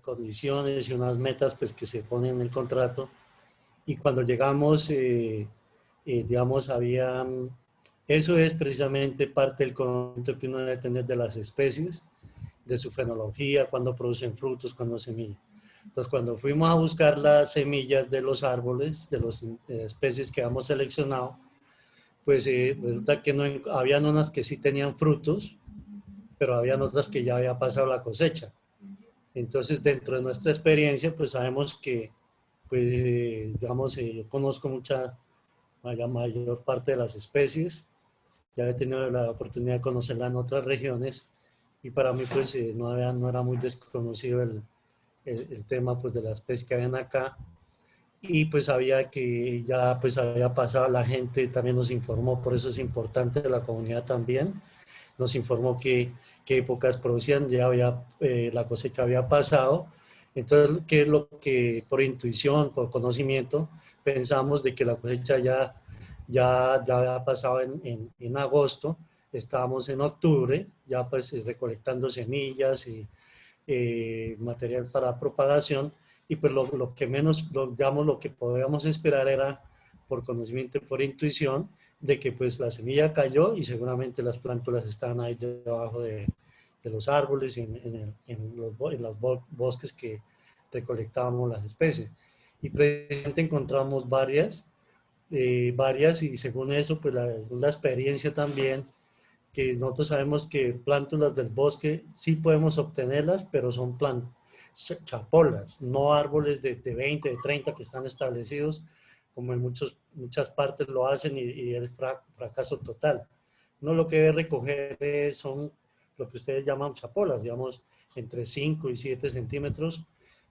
condiciones y unas metas pues que se ponen en el contrato. Y cuando llegamos, digamos, eso es precisamente parte del conocimiento que uno debe tener de las especies, de su fenología, cuando producen frutos, cuando semillas. Entonces, cuando fuimos a buscar las semillas de los árboles, de las especies que habíamos seleccionado, pues resulta que habían unas que sí tenían frutos, pero habían otras que ya había pasado la cosecha. Entonces, dentro de nuestra experiencia, pues sabemos que, pues, digamos, yo conozco la mayor parte de las especies, ya he tenido la oportunidad de conocerla en otras regiones, y para mí, pues, no era muy desconocido el tema pues de las especies que habían acá. Y pues sabía que ya pues había pasado, la gente también nos informó, por eso es importante la comunidad también, nos informó qué épocas producían, ya había, la cosecha había pasado. Entonces, ¿qué es lo que por intuición, por conocimiento, pensamos de que la cosecha ya había pasado en agosto, estábamos en octubre, ya pues recolectando semillas y material para propagación, y pues lo que menos, digamos, lo que podíamos esperar era por conocimiento y por intuición de que pues la semilla cayó y seguramente las plántulas están ahí debajo de los árboles y en los bosques que recolectábamos las especies. Y precisamente encontramos varias y según eso, pues la experiencia también, que nosotros sabemos que plántulas del bosque sí podemos obtenerlas, pero son chapolas, no árboles de 20, de 30 que están establecidos, como en muchas partes lo hacen y es fracaso total. No, lo que debe recoger son lo que ustedes llaman chapolas, digamos, entre 5 y 7 centímetros,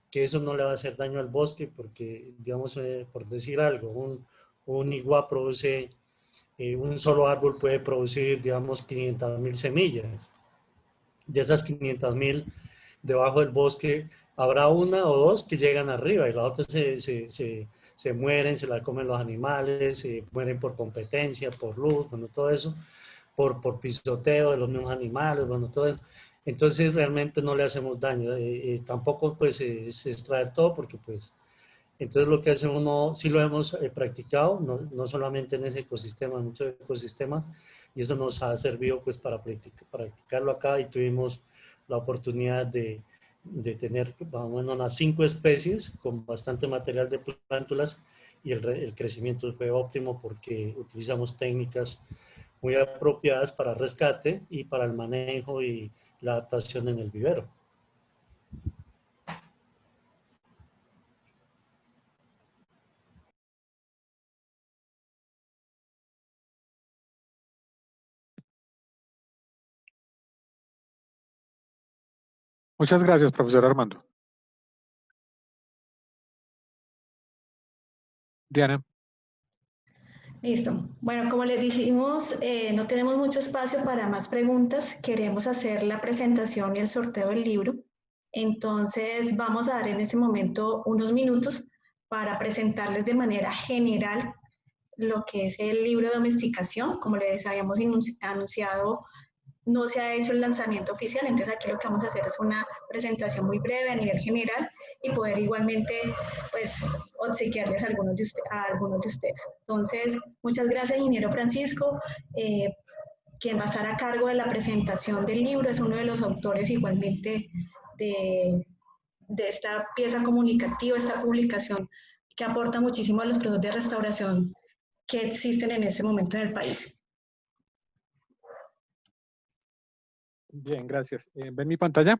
que eso no le va a hacer daño al bosque porque, digamos, por decir algo, un iguá produce, un solo árbol puede producir, digamos, 500,000 semillas. De esas 500,000, debajo del bosque habrá una o dos que llegan arriba y las otras se mueren, se las comen los animales, se mueren por competencia, por luz, bueno, todo eso, por pisoteo de los mismos animales, bueno, todo eso. Entonces realmente no le hacemos daño. Tampoco pues es extraer todo porque pues entonces lo que hace uno, sí lo hemos practicado, no solamente en ese ecosistema, en muchos ecosistemas, y eso nos ha servido pues para practicarlo acá, y tuvimos la oportunidad de tener más o menos unas 5 especies con bastante material de plántulas, y el crecimiento fue óptimo porque utilizamos técnicas muy apropiadas para rescate y para el manejo y la adaptación en el vivero. Muchas gracias, profesor Armando. Diana. Listo. Bueno, como les dijimos, no tenemos mucho espacio para más preguntas. Queremos hacer la presentación y el sorteo del libro. Entonces, vamos a dar en ese momento unos minutos para presentarles de manera general lo que es el libro de domesticación. Como les habíamos anunciado, no se ha hecho el lanzamiento oficial, entonces aquí lo que vamos a hacer es una presentación muy breve a nivel general y poder igualmente pues obsequiarles a algunos de ustedes. Entonces, muchas gracias, ingeniero Francisco, quien va a estar a cargo de la presentación del libro, es uno de los autores igualmente de esta pieza comunicativa, esta publicación que aporta muchísimo a los procesos de restauración que existen en este momento en el país. Bien, gracias. ¿Ven mi pantalla?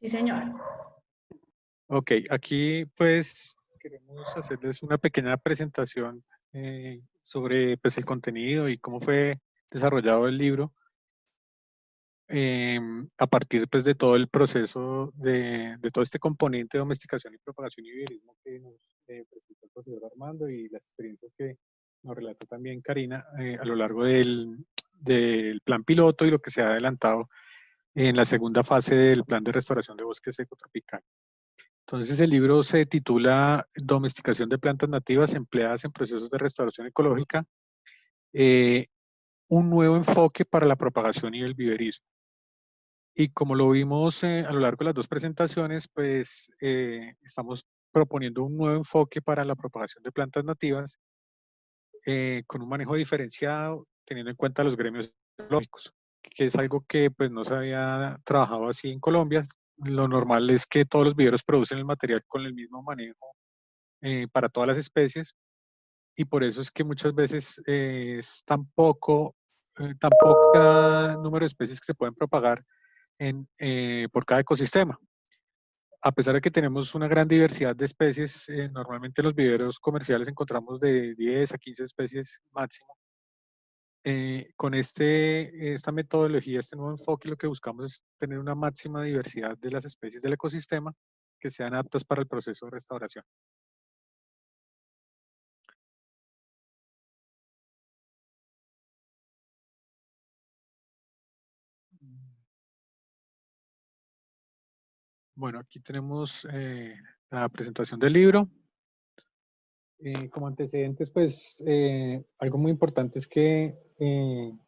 Sí, señor. Ok, aquí pues queremos hacerles una pequeña presentación sobre pues, el contenido y cómo fue desarrollado el libro a partir pues, de todo el proceso de todo este componente de domesticación y propagación y viverismo que nos presentó el profesor Armando, y las experiencias que nos relató también Karina a lo largo del plan piloto y lo que se ha adelantado en la segunda fase del plan de restauración de bosque seco tropical. Entonces el libro se titula Domesticación de plantas nativas empleadas en procesos de restauración ecológica, un nuevo enfoque para la propagación y el viverismo. Y como lo vimos a lo largo de las dos presentaciones, pues estamos proponiendo un nuevo enfoque para la propagación de plantas nativas con un manejo diferenciado, teniendo en cuenta los gremios ecológicos, que es algo que pues no se había trabajado así en Colombia. Lo normal es que todos los viveros producen el material con el mismo manejo para todas las especies, y por eso es que muchas veces es tan poco número de especies que se pueden propagar por cada ecosistema. A pesar de que tenemos una gran diversidad de especies, normalmente en los viveros comerciales encontramos de 10 a 15 especies máximo, Con esta metodología, este nuevo enfoque, lo que buscamos es tener una máxima diversidad de las especies del ecosistema que sean aptas para el proceso de restauración. Bueno, aquí tenemos la presentación del libro. Como antecedentes, pues algo muy importante es que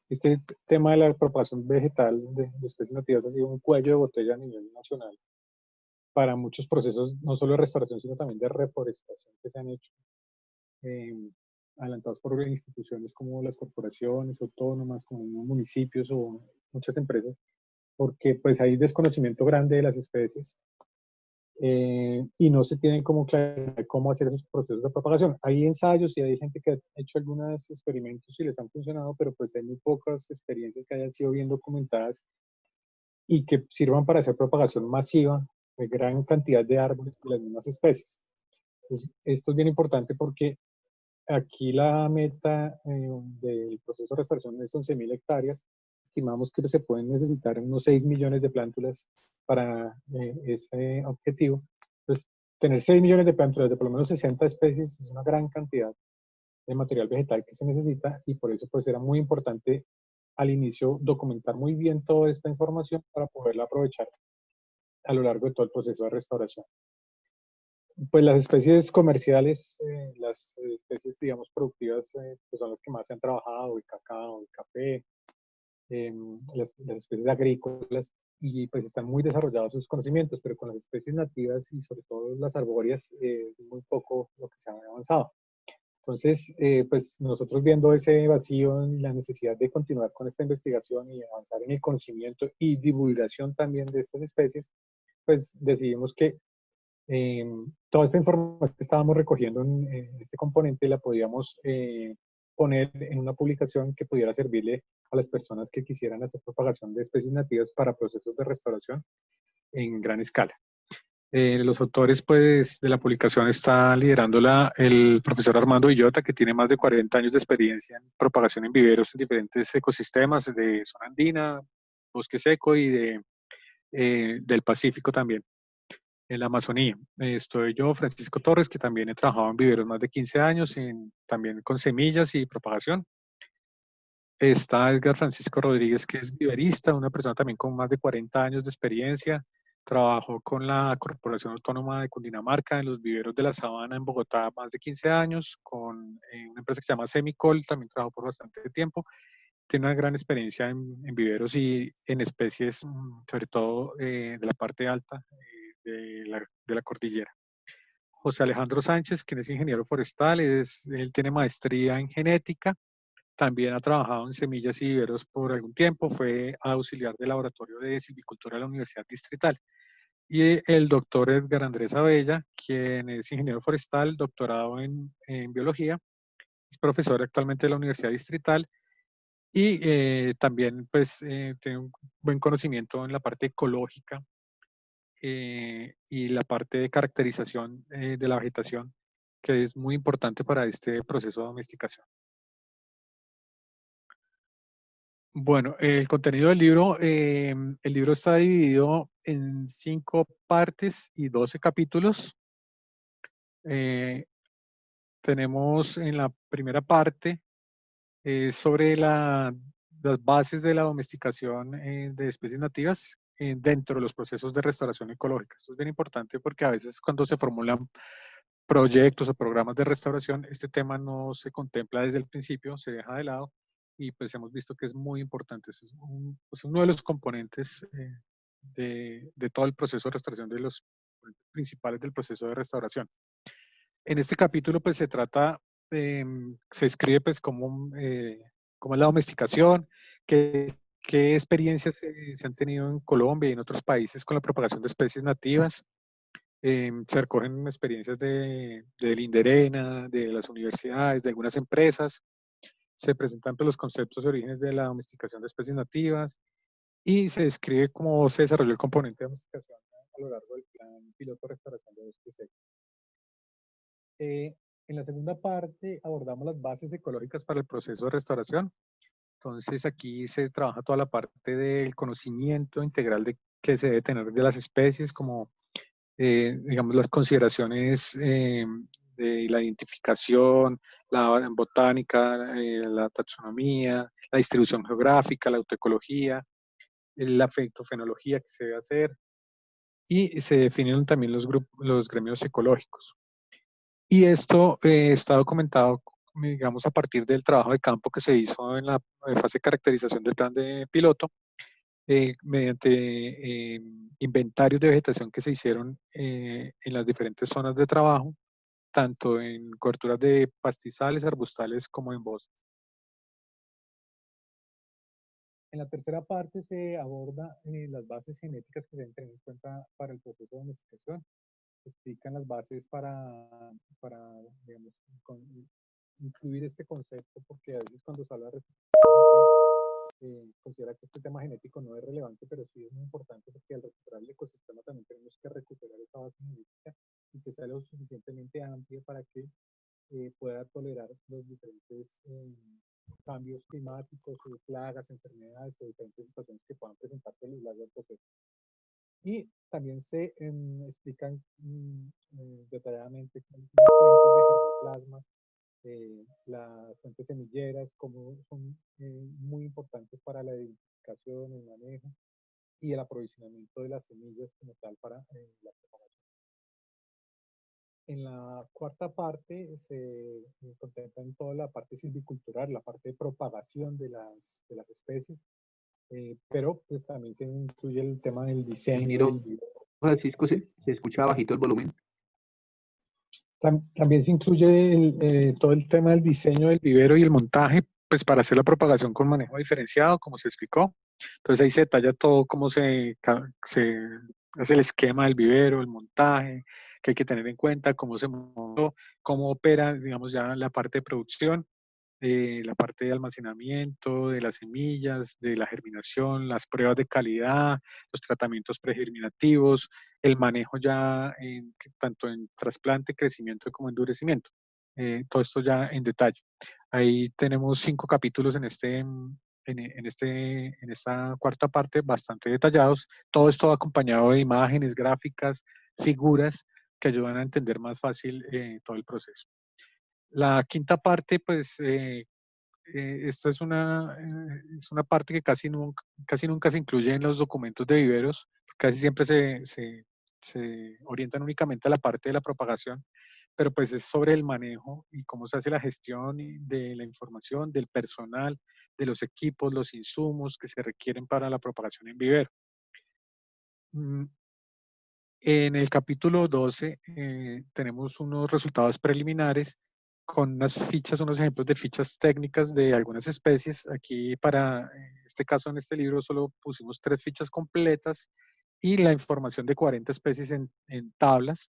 este tema de la propagación vegetal de especies nativas ha sido un cuello de botella a nivel nacional para muchos procesos, no solo de restauración, sino también de reforestación que se han hecho, adelantados por instituciones como las corporaciones autónomas, como municipios o muchas empresas, porque pues hay desconocimiento grande de las especies y no se tienen como claridad cómo hacer esos procesos de propagación. Hay ensayos y hay gente que ha hecho algunos experimentos y les han funcionado, pero pues hay muy pocas experiencias que hayan sido bien documentadas y que sirvan para hacer propagación masiva de gran cantidad de árboles de las mismas especies. Entonces, esto es bien importante porque aquí la meta del proceso de restauración es 11.000 hectáreas. Estimamos que se pueden necesitar unos 6 millones de plántulas para ese objetivo. Entonces, tener 6 millones de plántulas de por lo menos 60 especies es una gran cantidad de material vegetal que se necesita y por eso pues era muy importante al inicio documentar muy bien toda esta información para poderla aprovechar a lo largo de todo el proceso de restauración. Pues las especies comerciales, las especies, digamos, productivas, pues son las que más se han trabajado, el cacao, el café, las especies agrícolas, y pues están muy desarrollados sus conocimientos, pero con las especies nativas y sobre todo las arbóreas, muy poco lo que se ha avanzado. Entonces, pues nosotros viendo ese vacío y la necesidad de continuar con esta investigación y avanzar en el conocimiento y divulgación también de estas especies, pues decidimos que toda esta información que estábamos recogiendo en este componente la podíamos poner en una publicación que pudiera servirle a las personas que quisieran hacer propagación de especies nativas para procesos de restauración en gran escala. Los autores pues, de la publicación está liderándola el profesor Armando Villota, que tiene más de 40 años de experiencia en propagación en viveros en diferentes ecosistemas de zona andina, bosque seco y del Pacífico también, en la Amazonía. Estoy yo, Francisco Torres, que también he trabajado en viveros más de 15 años, también con semillas y propagación. Está Edgar Francisco Rodríguez, que es viverista, una persona también con más de 40 años de experiencia. Trabajó con la Corporación Autónoma de Cundinamarca en los viveros de la Sabana en Bogotá más de 15 años, con una empresa que se llama Semicol, también trabajó por bastante tiempo. Tiene una gran experiencia en viveros y en especies, sobre todo de la parte alta de la cordillera. José Alejandro Sánchez, quien es ingeniero forestal, él tiene maestría en genética, también ha trabajado en semillas y viveros por algún tiempo, fue auxiliar del laboratorio de silvicultura de la Universidad Distrital. Y el doctor Edgar Andrés Abella, quien es ingeniero forestal, doctorado en biología, es profesor actualmente de la Universidad Distrital y también pues, tiene un buen conocimiento en la parte ecológica y la parte de caracterización de la vegetación, que es muy importante para este proceso de domesticación. Bueno, el contenido del libro, el libro está dividido en 5 partes y 12 capítulos. Tenemos en la primera parte sobre las bases de la domesticación de especies nativas dentro de los procesos de restauración ecológica. Esto es bien importante porque a veces cuando se formulan proyectos o programas de restauración, este tema no se contempla desde el principio, se deja de lado y pues hemos visto que es muy importante. Es uno de los componentes de todo el proceso de restauración, de los principales del proceso de restauración. En este capítulo pues se trata, se escribe pues cómo es la domesticación, qué experiencias se han tenido en Colombia y en otros países con la propagación de especies nativas. Se recogen experiencias de Linderena, de las universidades, de algunas empresas. Se presentan pues, los conceptos y orígenes de la domesticación de especies nativas y se describe cómo se desarrolló el componente de domesticación a lo largo del plan piloto de restauración de bosques secos. En la segunda parte abordamos las bases ecológicas para el proceso de restauración. Entonces aquí se trabaja toda la parte del conocimiento integral que se debe tener de las especies, como digamos las consideraciones de la identificación, la botánica, la taxonomía, la distribución geográfica, la autoecología, la fitofenología que se debe hacer, y se definen también los gremios ecológicos. Y esto está documentado, digamos, a partir del trabajo de campo que se hizo en la fase de caracterización del plan de piloto, mediante inventarios de vegetación que se hicieron en las diferentes zonas de trabajo, tanto en coberturas de pastizales, arbustales, como en bosques. En la tercera parte se aborda las bases genéticas que se deben tener en cuenta para el proceso de domesticación. Se explican las bases para digamos, incluir este concepto, porque a veces cuando se habla de considera que este tema genético no es relevante, pero sí es muy importante, porque al recuperar el ecosistema también tenemos que recuperar esa base genética y que sea lo suficientemente amplia para que pueda tolerar los diferentes cambios climáticos, plagas, enfermedades o diferentes situaciones que puedan presentarse a lo largo del proceso. Y también se explican detalladamente las fuentes de germoplasma, las fuentes semilleras, como son muy importantes para la identificación, el manejo y el aprovisionamiento de las semillas como tal para la propagación. En la cuarta parte se contempla en toda la parte silvicultural, la parte de propagación de las especies, pero pues también se incluye el tema del diseño. Francisco, ¿se escucha bajito el volumen? También se incluye todo el tema del diseño del vivero y el montaje, pues para hacer la propagación con manejo diferenciado, como se explicó. Entonces ahí se detalla todo cómo se hace el esquema del vivero, el montaje, que hay que tener en cuenta, cómo se montó, cómo opera, digamos, ya la parte de producción, la parte de almacenamiento, de las semillas, de la germinación, las pruebas de calidad, los tratamientos pregerminativos, el manejo ya tanto en trasplante, crecimiento como endurecimiento. Todo esto ya en detalle. Ahí tenemos 5 capítulos en esta cuarta parte, bastante detallados. Todo esto acompañado de imágenes, gráficas, figuras que ayudan a entender más fácil todo el proceso. La quinta parte, pues, esta es una parte que casi nunca se incluye en los documentos de viveros. Casi siempre se orientan únicamente a la parte de la propagación, pero pues es sobre el manejo y cómo se hace la gestión de la información, del personal, de los equipos, los insumos que se requieren para la propagación en vivero. En el capítulo 12 tenemos unos resultados preliminares con unas fichas, unos ejemplos de fichas técnicas de algunas especies. Aquí para este caso, en este libro, solo pusimos 3 fichas completas y la información de 40 especies en tablas.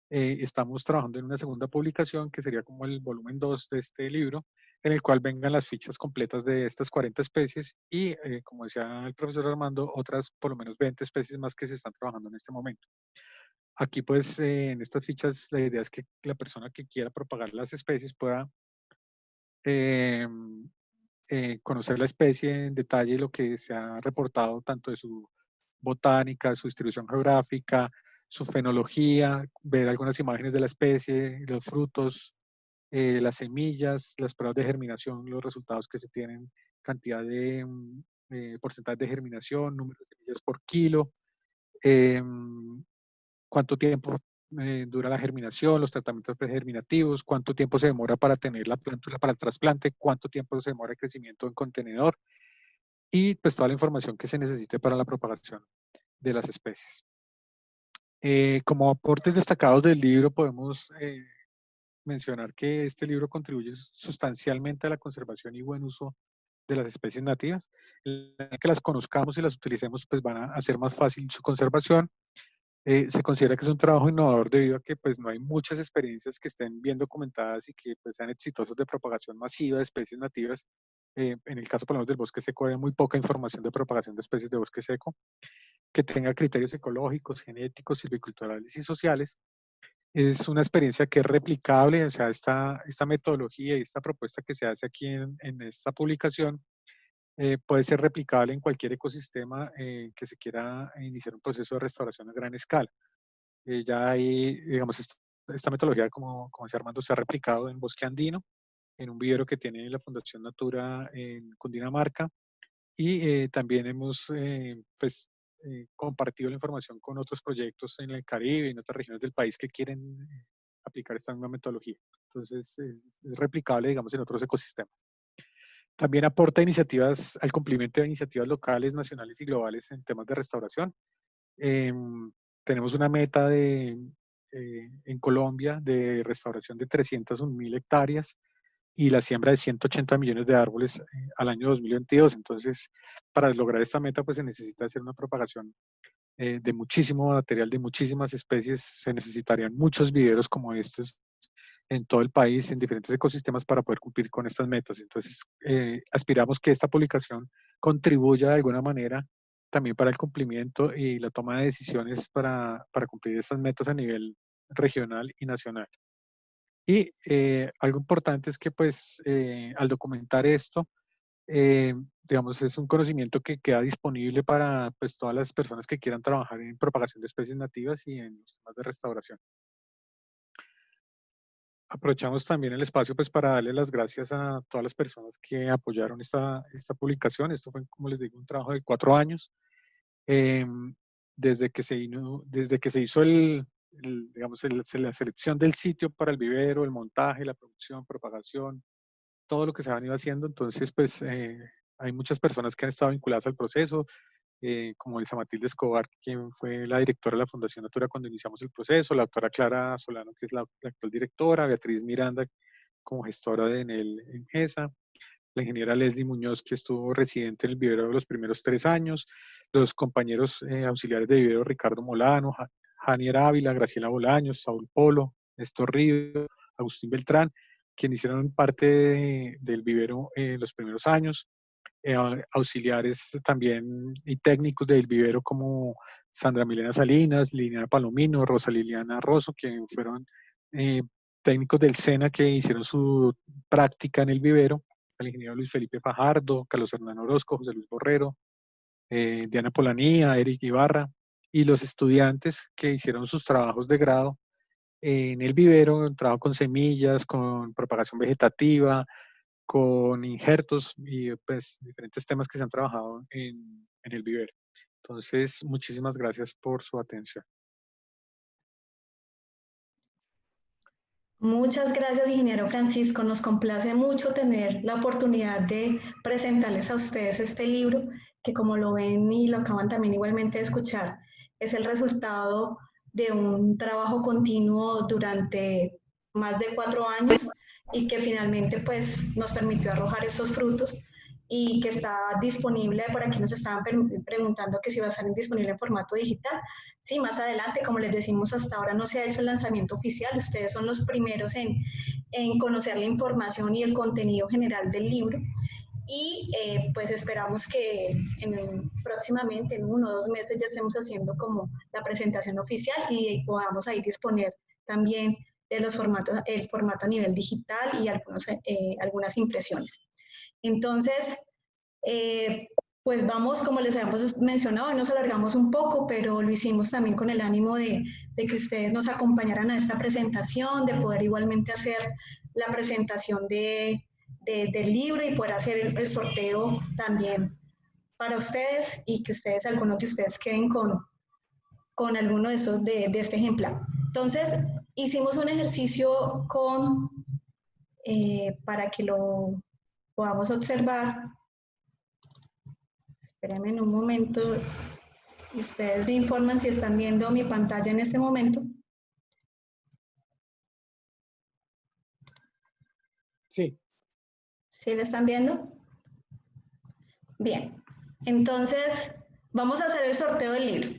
Estamos trabajando en una segunda publicación que sería como el volumen 2 de este libro, en el cual vengan las fichas completas de estas 40 especies y, como decía el profesor Armando, otras por lo menos 20 especies más que se están trabajando en este momento. Aquí pues en estas fichas la idea es que la persona que quiera propagar las especies pueda conocer la especie en detalle, lo que se ha reportado tanto de su botánica, su distribución geográfica, su fenología, ver algunas imágenes de la especie, los frutos, las semillas, las pruebas de germinación, los resultados que se tienen, cantidad de porcentaje de germinación, número de semillas por kilo, cuánto tiempo dura la germinación, los tratamientos pregerminativos, cuánto tiempo se demora para tener la planta para el trasplante, cuánto tiempo se demora el crecimiento en contenedor y pues toda la información que se necesite para la propagación de las especies. Como aportes destacados del libro podemos mencionar que este libro contribuye sustancialmente a la conservación y buen uso de las especies nativas. Que las conozcamos y las utilicemos pues van a hacer más fácil su conservación. Se considera que es un trabajo innovador debido a que pues no hay muchas experiencias que estén bien documentadas y que pues sean exitosas de propagación masiva de especies nativas. En el caso por lo menos del bosque seco hay muy poca información de propagación de especies de bosque seco que tenga criterios ecológicos, genéticos, silviculturales y sociales. Es una experiencia que es replicable, o sea, esta metodología y esta propuesta que se hace aquí en esta publicación puede ser replicable en cualquier ecosistema que se quiera iniciar un proceso de restauración a gran escala. Ya ahí, digamos, esta metodología, como decía Armando, se ha replicado en Bosque Andino, en un vivero que tiene la Fundación Natura en Cundinamarca, y también hemos pues, compartido la información con otros proyectos en el Caribe y en otras regiones del país que quieren aplicar esta misma metodología. Entonces, es replicable, digamos, en otros ecosistemas. También aporta iniciativas al cumplimiento de iniciativas locales, nacionales y globales en temas de restauración. Tenemos una meta en Colombia de restauración de 301.000 hectáreas y la siembra de 180 millones de árboles al año 2022. Entonces, para lograr esta meta, pues se necesita hacer una propagación de muchísimo material, de muchísimas especies. Se necesitarían muchos viveros como estos en todo el país, en diferentes ecosistemas, para poder cumplir con estas metas. Entonces, aspiramos que esta publicación contribuya de alguna manera también para el cumplimiento y la toma de decisiones para cumplir estas metas a nivel regional y nacional. Y algo importante es que, pues, al documentar esto, digamos, es un conocimiento que queda disponible para, pues, todas las personas que quieran trabajar en propagación de especies nativas y en los temas de restauración. Aprovechamos también el espacio, pues, para darle las gracias a todas las personas que apoyaron esta publicación. Esto fue, como les digo, un trabajo de 4 años. Desde que se hizo digamos, la selección del sitio para el vivero, el montaje, la producción, propagación, todo lo que se ha venido haciendo. Entonces, pues, hay muchas personas que han estado vinculadas al proceso, como Elsa Matilde Escobar, quien fue la directora de la Fundación Natura cuando iniciamos el proceso, la doctora Clara Solano, que es la actual directora, Beatriz Miranda, como gestora en GESA, la ingeniera Leslie Muñoz, que estuvo residente en el vivero los primeros 3 años, los compañeros auxiliares de vivero, Ricardo Molano, Janier Ávila, Graciela Bolaños, Saúl Polo, Néstor Río, Agustín Beltrán, quienes hicieron parte del vivero en los primeros años. Auxiliares también y técnicos del vivero como Sandra Milena Salinas, Liliana Palomino, Rosa Liliana Rosso, que fueron técnicos del SENA que hicieron su práctica en el vivero, el ingeniero Luis Felipe Fajardo, Carlos Hernán Orozco, José Luis Borrero, Diana Polanía, Eric Ibarra, y los estudiantes que hicieron sus trabajos de grado en el vivero, trabajo con semillas, con propagación vegetativa, con injertos y, pues, diferentes temas que se han trabajado en el vivero. Entonces, muchísimas gracias por su atención. Muchas gracias, ingeniero Francisco. Nos complace mucho tener la oportunidad de presentarles a ustedes este libro, que, como lo ven y lo acaban también igualmente de escuchar, es el resultado de un trabajo continuo durante más de 4 años y que finalmente, pues, nos permitió arrojar esos frutos, y que está disponible. Por aquí nos estaban preguntando que si va a estar disponible en formato digital. Sí, más adelante, como les decimos, hasta ahora no se ha hecho el lanzamiento oficial. Ustedes son los primeros en conocer la información y el contenido general del libro. Y pues esperamos que próximamente, en 1 o 2 meses, ya estemos haciendo como la presentación oficial y podamos ahí disponer también de los formatos, el formato a nivel digital y algunas impresiones. Entonces, pues vamos, como les habíamos mencionado, hoy nos alargamos un poco, pero lo hicimos también con el ánimo de que ustedes nos acompañaran a esta presentación, de poder igualmente hacer la presentación del libro y poder hacer el sorteo también para ustedes, y que ustedes, algunos de ustedes, queden con alguno de esos de este ejemplar. Entonces, hicimos un ejercicio para que lo podamos observar. Espérenme en un momento, ustedes me informan si están viendo mi pantalla en este momento. Sí. ¿Sí la están viendo? Bien, entonces vamos a hacer el sorteo del libro.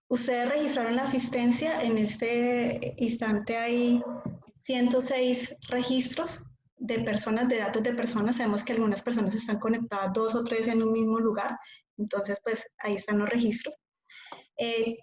Ustedes registraron la asistencia. En este instante hay 106 registros de personas, de datos de personas. Sabemos que algunas personas están conectadas 2 o 3 en un mismo lugar, entonces pues ahí están los registros.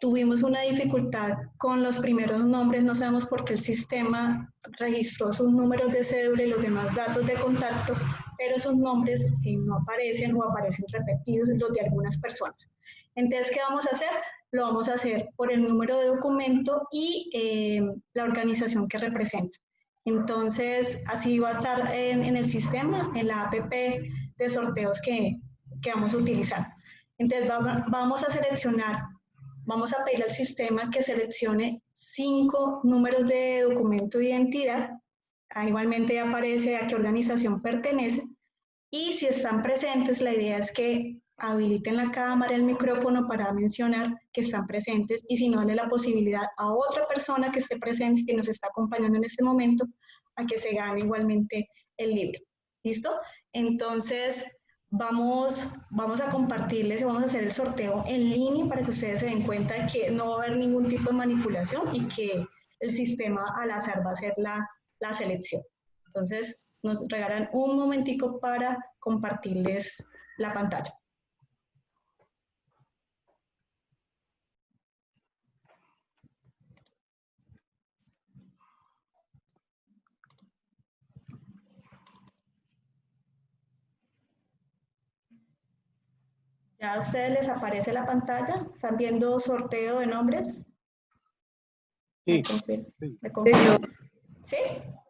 Tuvimos una dificultad con los primeros nombres, no sabemos por qué el sistema registró sus números de cédula y los demás datos de contacto, pero sus nombres no aparecen o aparecen repetidos los de algunas personas. Entonces, ¿qué vamos a hacer? Lo vamos a hacer por el número de documento y la organización que representa. Entonces, así va a estar en el sistema, en la APP de sorteos que vamos a utilizar. Entonces, vamos a seleccionar, vamos a pedir al sistema que seleccione 5 números de documento de identidad. Igualmente aparece a qué organización pertenece. Y si están presentes, la idea es que habiliten la cámara, el micrófono para mencionar que están presentes y si no, darle la posibilidad a otra persona que esté presente y que nos está acompañando en este momento a que se gane igualmente el libro. ¿Listo? Entonces, vamos a compartirles y vamos a hacer el sorteo en línea para que ustedes se den cuenta de que no va a haber ningún tipo de manipulación y que el sistema al azar va a hacer la selección. Entonces, nos regalan un momentico para compartirles la pantalla. ¿Ya a ustedes les aparece la pantalla? ¿Están viendo sorteo de nombres? Sí. ¿Me confirmo? ¿Sí?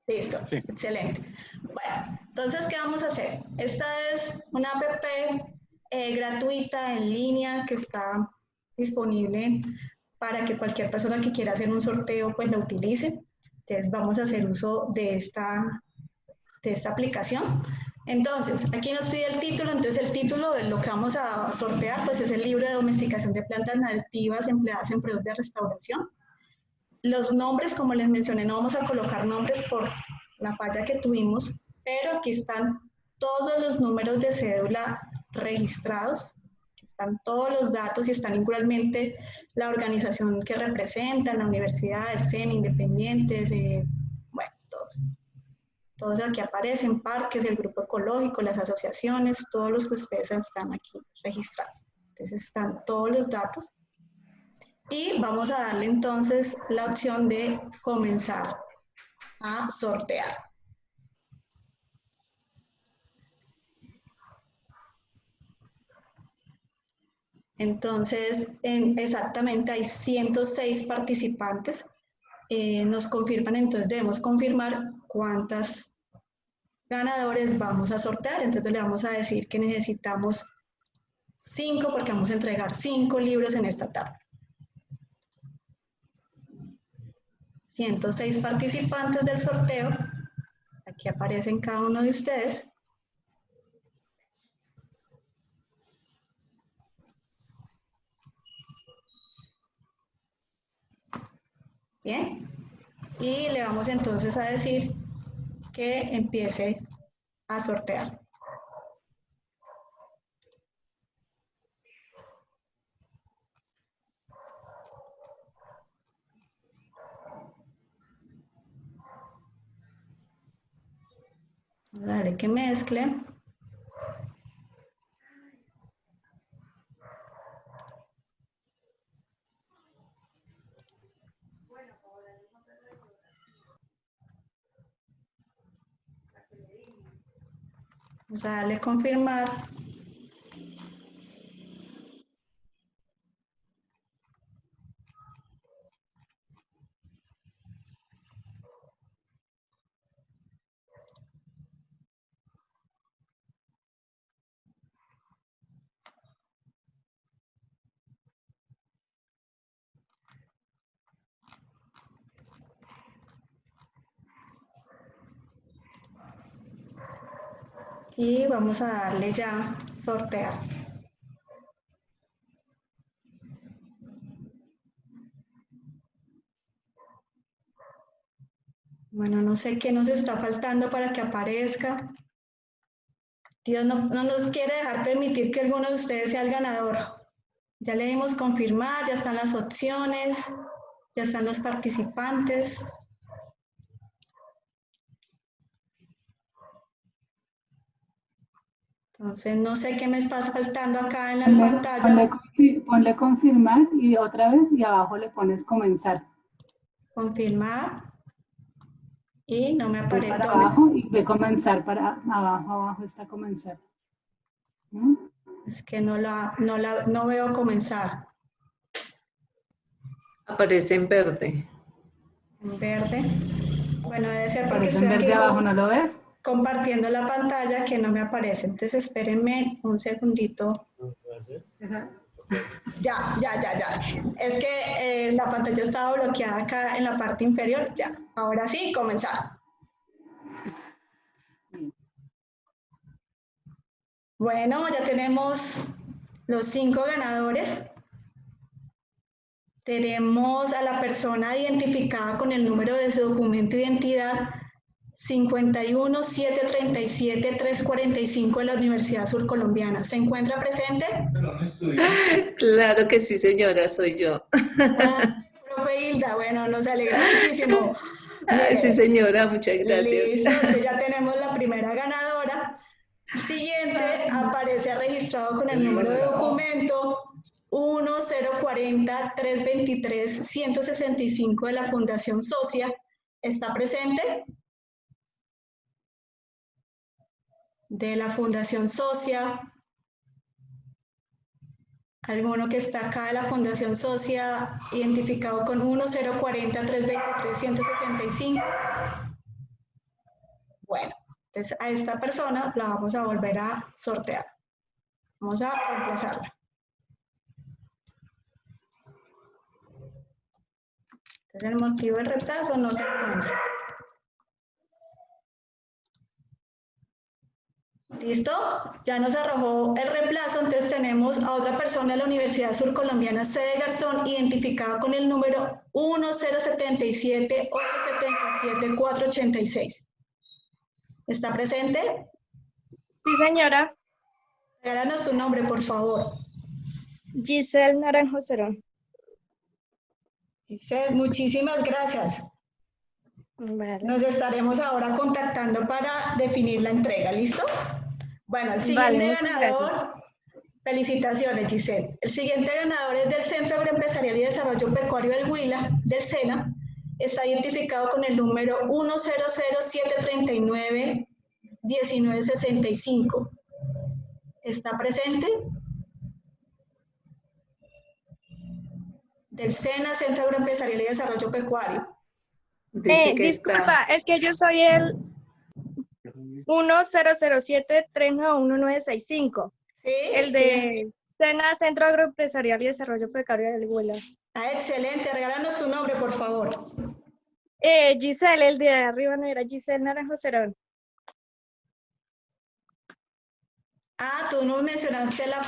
Listo, sí. Excelente. Bueno, entonces, ¿qué vamos a hacer? Esta es una app gratuita en línea que está disponible para que cualquier persona que quiera hacer un sorteo pues la utilice. Entonces, vamos a hacer uso de esta aplicación. Entonces, aquí nos pide el título, entonces el título de lo que vamos a sortear pues es el libro de domesticación de plantas nativas empleadas en productos de restauración. Los nombres, como les mencioné, no vamos a colocar nombres por la falla que tuvimos, pero aquí están todos los números de cédula registrados, están todos los datos y están igualmente la organización que representan, la universidad, el CEN, independientes, bueno, todos. Todos aquí aparecen, parques, el grupo ecológico, las asociaciones, todos los que ustedes están aquí registrados. Entonces están todos los datos. Y vamos a darle entonces la opción de comenzar a sortear. Entonces, exactamente hay 106 participantes. Nos confirman, entonces debemos confirmar cuántas ganadores vamos a sortear. Entonces le vamos a decir que necesitamos 5 porque vamos a entregar 5 libros en esta tarde. 106 participantes del sorteo. Aquí aparecen cada uno de ustedes. Bien. Y le vamos entonces a decir que empiece a sortear. Dale que mezcle. Vamos a darle confirmar. Y vamos a darle ya sortear. Bueno, no sé qué nos está faltando para que aparezca. Dios no nos quiere dejar permitir que alguno de ustedes sea el ganador. Ya le dimos confirmar, ya están las opciones, ya están los participantes. Entonces, no sé qué me está faltando acá en la pantalla. Ponle confirmar y otra vez y abajo le pones comenzar. Confirmar. Y no me aparece. Para abajo y ve comenzar para abajo. Abajo está comenzar. ¿Mm? Es que no veo comenzar. Aparece en verde. En verde. Bueno, debe ser porque Aparece en verde abajo, ¿no lo ves? Compartiendo la pantalla que no me aparece. Entonces, espérenme un segundito. Ya. Es que la pantalla estaba bloqueada acá en la parte inferior. Ya. Ahora sí, comenzar. Bueno, ya tenemos los 5 ganadores. Tenemos a la persona identificada con el número de su documento de identidad 51-737-345 de la Universidad Surcolombiana. ¿Se encuentra presente? Claro que sí, señora, soy yo. Profe Hilda, bueno, nos alegra muchísimo. Ay, sí, señora, muchas gracias. Listo, entonces ya tenemos la primera ganadora. Siguiente aparece registrado con el número de documento 1040-323-165 de la Fundación Socia. ¿Está presente? De la Fundación Socia. Alguno que está acá de la Fundación Socia, identificado con 1040-323-165. Bueno, entonces a esta persona la vamos a volver a sortear. Vamos a reemplazarla. Entonces el motivo del reemplazo no se encuentra. ¿Listo? Ya nos arrojó el reemplazo, entonces tenemos a otra persona de la Universidad Surcolombiana Sede Garzón, identificada con el número 1077-877-486. ¿Está presente? Sí, señora. Regálanos su nombre, por favor. Giselle Naranjo Cerón. Giselle, muchísimas gracias. Vale. Nos estaremos ahora contactando para definir la entrega, ¿listo? Bueno, el siguiente ganador, felicitaciones Giselle. El siguiente ganador es del Centro Agroempresarial y Desarrollo Pecuario del Huila, del SENA. Está identificado con el número 100739-1965. ¿Está presente? Del SENA, Centro Agroempresarial y Desarrollo Pecuario. Disculpa, es que yo soy el 1007-391-965. Sí, el de SENA, Centro Agroempresarial y Desarrollo Pecuario del Huila. Ah, excelente. Regálanos tu nombre, por favor. Giselle, el de arriba no era Giselle Naranjo Cerón. Ah, tú nos mencionaste la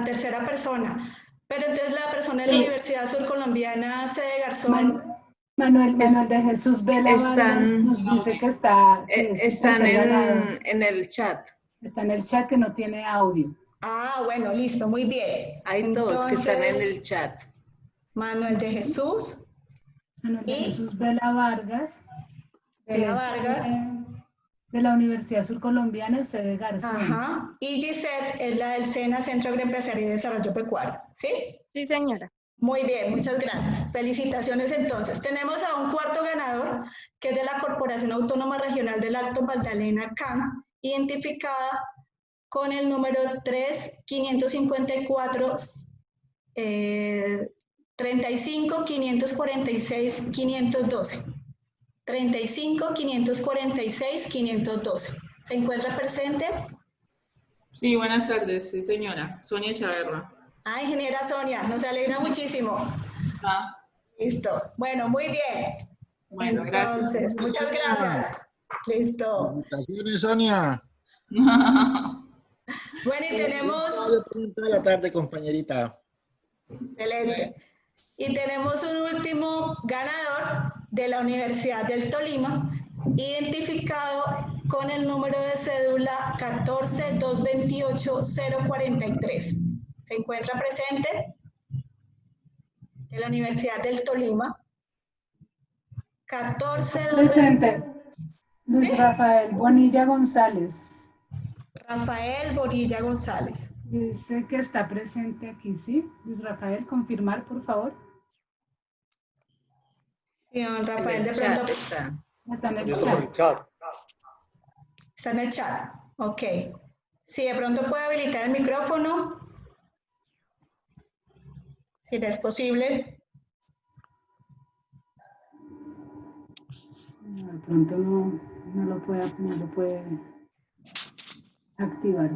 tercera persona. Pero entonces la persona de la Universidad Surcolombiana Sede Garzón. Manuel de Jesús Vela Vargas nos dice que están en el chat. Está en el chat que no tiene audio. Ah, bueno, listo, muy bien. Hay dos que están en el chat. Manuel de Jesús. Manuel de Jesús Vela Vargas. Vela Vargas. De la Universidad Surcolombiana, Sede Garzón. Ajá. Y Giselle es la del SENA, Centro Agroempresarial y Desarrollo Pecuario. ¿Sí? Sí, señora. Muy bien, muchas gracias. Felicitaciones entonces. Tenemos a un cuarto ganador, que es de la Corporación Autónoma Regional del Alto Magdalena, CAM, identificada con el número 3554 35 546 512. 35 546 512. ¿Se encuentra presente? Sí, buenas tardes, sí señora. Sonia Chaverra. Ah, ingeniera Sonia, nos alegra muchísimo. Está. Listo. Bueno, muy bien. Bueno, entonces, gracias. Muchas gracias. Listo. Felicitaciones, Sonia. Bueno, y tenemos... Toda la tarde, compañerita. Excelente. Y tenemos un último ganador de la Universidad del Tolima, identificado con el número de cédula 14-228-043. ¿Se encuentra presente? De la Universidad del Tolima. 14. Presente. Luis Rafael Bonilla González. Rafael Borilla González. Dice que está presente aquí, ¿sí? Luis Rafael, confirmar, por favor. Sí, don Rafael, En de el pronto. chat está. Está en el Yo chat. en el chat. Está en el chat. Ok. Si de pronto puede habilitar el micrófono. Si le es posible. De pronto no lo puede activar.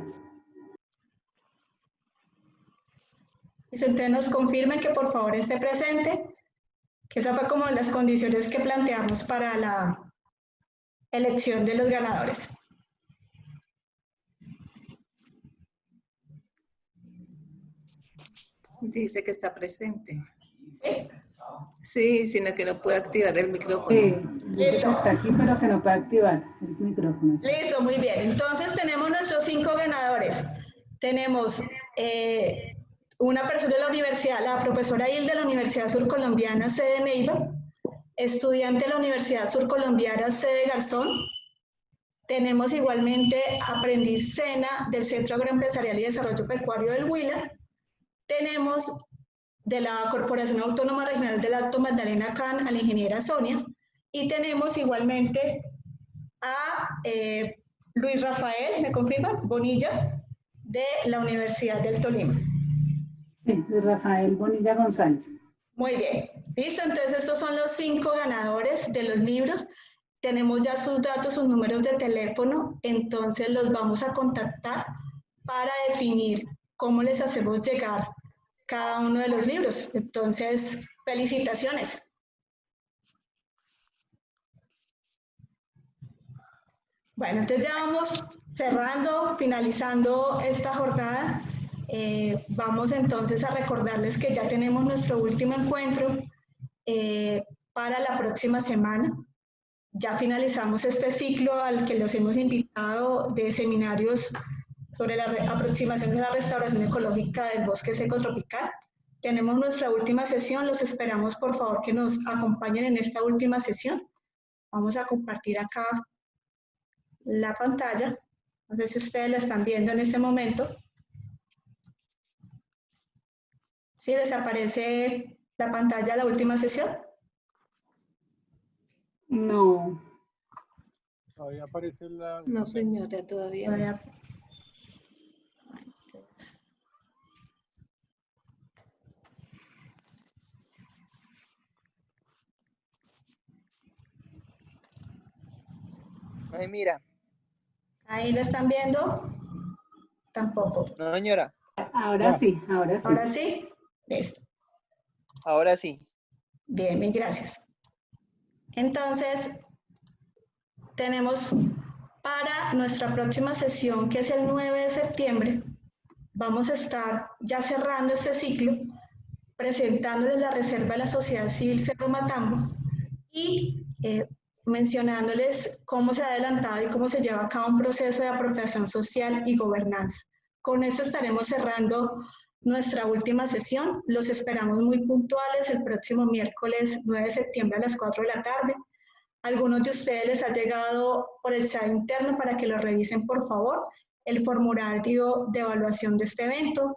Y si usted nos confirme que por favor esté presente, que esa fue como las condiciones que planteamos para la elección de los ganadores. Dice que está presente. ¿Sí? Sí, sino que no puede activar el micrófono. Sí, dice que está aquí, pero que no puede activar el micrófono. Listo, muy bien. Entonces tenemos nuestros 5 ganadores. Tenemos una persona de la universidad, la profesora Il de la Universidad Surcolombiana, sede Neiva, estudiante de la Universidad Surcolombiana, sede Garzón. Tenemos igualmente aprendiz SENA del Centro Agroempresarial y Desarrollo Pecuario del Huila. Tenemos de la Corporación Autónoma Regional del Alto Magdalena CAN a la ingeniera Sonia. Y tenemos igualmente a Luis Rafael, ¿me confirma? Bonilla, de la Universidad del Tolima. Sí, Luis Rafael Bonilla González. Muy bien, listo, entonces estos son los 5 ganadores de los libros. Tenemos ya sus datos, sus números de teléfono, entonces los vamos a contactar para definir cómo les hacemos llegar cada uno de los libros. Entonces, felicitaciones. Bueno, entonces ya vamos cerrando, finalizando esta jornada. Vamos entonces a recordarles que ya tenemos nuestro último encuentro para la próxima semana. Ya finalizamos este ciclo al que los hemos invitado de seminarios sobre la aproximación de la restauración ecológica del bosque seco tropical. Tenemos nuestra última sesión, los esperamos por favor que nos acompañen en esta última sesión. Vamos a compartir acá la pantalla. No sé si ustedes la están viendo en este momento. ¿Sí les aparece la pantalla de la última sesión? No. Todavía aparece la... No, señora, todavía no. Ay, mira. ¿Ahí la están viendo? Tampoco. No, señora. Ahora No. sí, ahora sí. ¿Ahora sí? Listo. Ahora sí. Bien, bien, gracias. Entonces, tenemos para nuestra próxima sesión, que es el 9 de septiembre, vamos a estar ya cerrando este ciclo, presentándoles la reserva de la Sociedad Civil Cerro Matambo y mencionándoles cómo se ha adelantado y cómo se lleva a cabo un proceso de apropiación social y gobernanza. Con esto estaremos cerrando nuestra última sesión. Los esperamos muy puntuales el próximo miércoles 9 de septiembre a las 4 de la tarde. Algunos de ustedes les ha llegado por el chat interno para que lo revisen, por favor, el formulario de evaluación de este evento.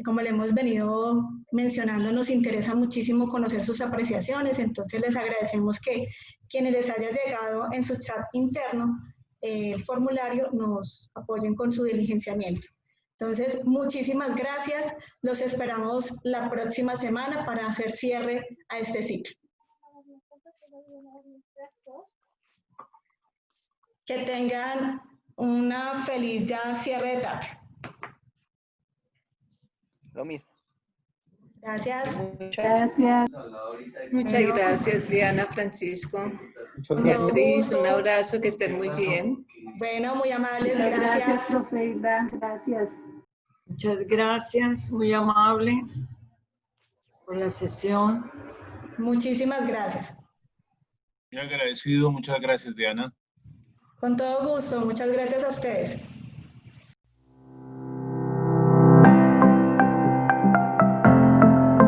Como le hemos venido mencionando, nos interesa muchísimo conocer sus apreciaciones, entonces les agradecemos que quienes les haya llegado en su chat interno el formulario nos apoyen con su diligenciamiento. Entonces, muchísimas gracias. Los esperamos la próxima semana para hacer cierre a este ciclo. Que tengan una feliz ya cierre de tarde. Lo mismo. Gracias. Gracias. Muchas gracias, Diana, Francisco, Beatriz, un abrazo, que estén muy bien. Bueno, muy amables, Muchas gracias. gracias, profe Hilda. Gracias. Muchas gracias, muy amable por la sesión. Muchísimas gracias. Muy agradecido, muchas gracias, Diana. Con todo gusto, muchas gracias a ustedes.